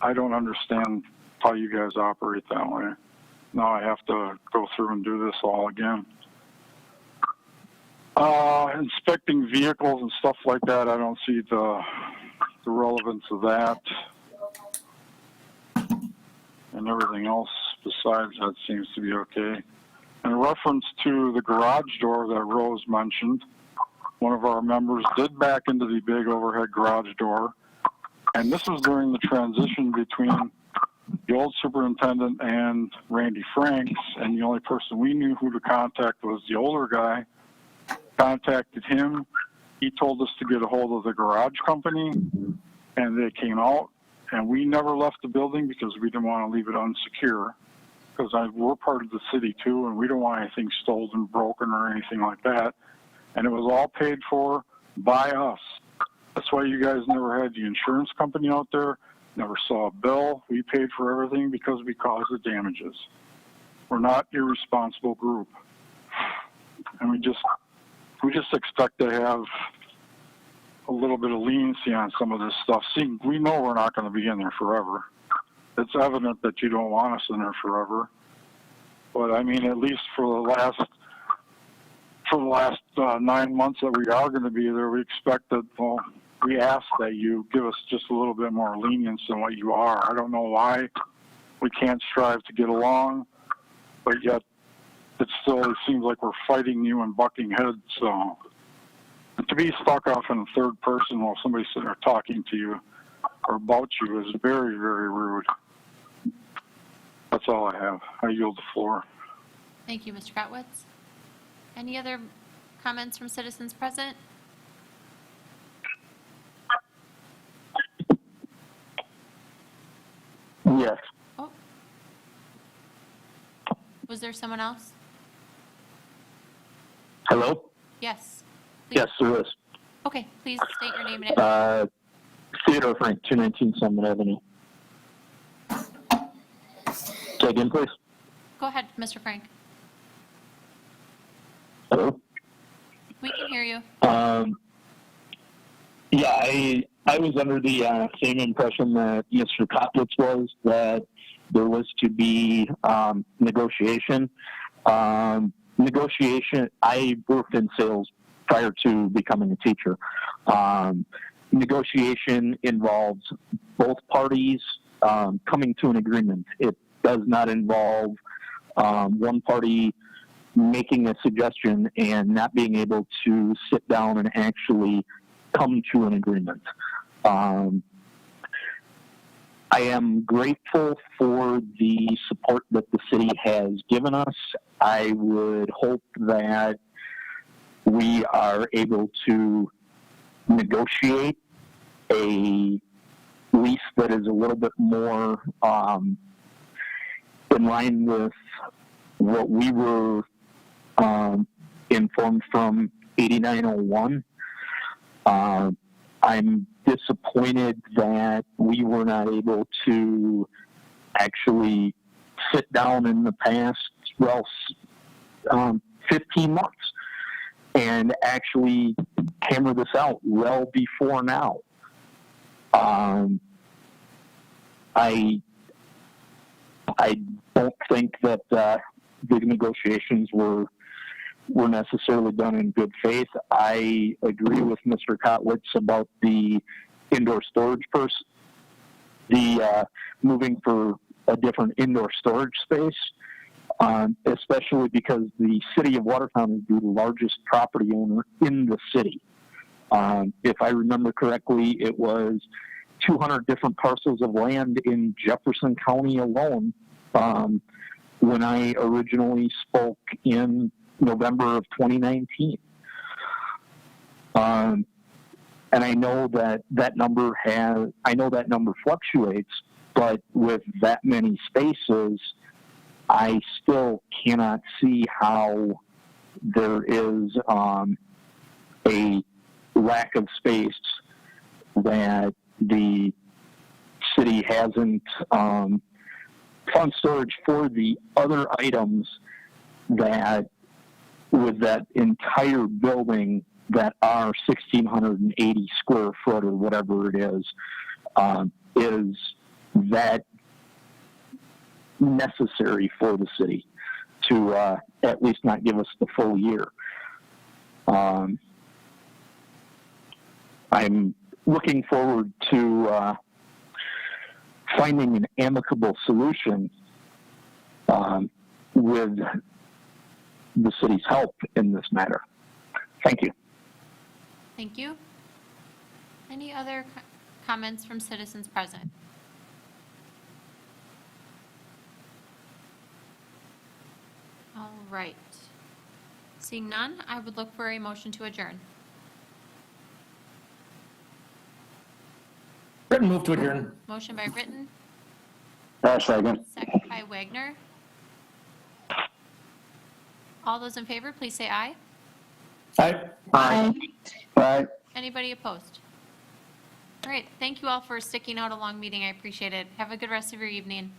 I don't understand how you guys operate that way. Now I have to go through and do this all again. Inspecting vehicles and stuff like that, I don't see the relevance of that. And everything else besides that seems to be okay. In reference to the garage door that Rose mentioned, one of our members did back into the big overhead garage door, and this was during the transition between the old superintendent and Randy Franks, and the only person we knew who to contact was the older guy. Contacted him. He told us to get a hold of the garage company, and they came out, and we never left the building because we didn't want to leave it unsecure, because we're part of the city too, and we don't want anything stolen, broken, or anything like that. And it was all paid for by us. That's why you guys never had the insurance company out there, never saw a bill. We paid for everything because we caused the damages. We're not an irresponsible group. And we just expect to have a little bit of leniency on some of this stuff. See, we know we're not going to be in there forever. It's evident that you don't want us in there forever. But I mean, at least for the last 9 months that we are going to be there, we expect that, well, we ask that you give us just a little bit more lenience than what you are. I don't know why we can't strive to get along, but yet it seems like we're fighting you and bucking heads. So to be stuck off in a third person while somebody's sitting there talking to you or about you is very, very rude. That's all I have. I yield the floor. Thank you, Mr. Kotwitz. Any other comments from citizens present? Yes. Oh. Was there someone else? Hello? Yes. Please. Yes, there is. Okay, please state your name and address. Theodore Frank, 219 Summit Avenue. Say again, please. Go ahead, Mr. Frank. Hello? We can hear you. Yeah, I was under the same impression that Mr. Koplitz was, that there was to be negotiation. I worked in sales prior to becoming a teacher. Negotiation involves both parties coming to an agreement. It does not involve one party making a suggestion and not being able to sit down and actually come to an agreement. I am grateful for the support that the city has given us. I would hope that we are able to negotiate a lease that is a little bit more in line with what we were informed from 8901. I'm disappointed that we were not able to actually sit down in the past, 15 months and actually hammer this out well before now. I don't think that the negotiations were necessarily done in good faith. I agree with Mr. Kotwitz about the indoor storage person, moving for a different indoor storage space, especially because the city of Watertown is the largest property owner in the city. If I remember correctly, it was 200 different parcels of land in Jefferson County alone when I originally spoke in November of 2019. And I know that number fluctuates, but with that many spaces, I still cannot see how there is a lack of space that the city hasn't found storage for the other items that with that entire building that are 1,680 square foot or whatever it is that necessary for the city to at least not give us the full year. I'm looking forward to finding an amicable solution with the city's help in this matter. Thank you. Thank you. Any other comments from citizens present? All right. Seeing none, I would look for a motion to adjourn. Britton, move to adjourn. Motion by Britton, Second. second by Wagner. All those in favor, please say aye. Aye. Aye. Aye. Anybody opposed? All right, thank you all for sticking out a long meeting. I appreciate it. Have a good rest of your evening.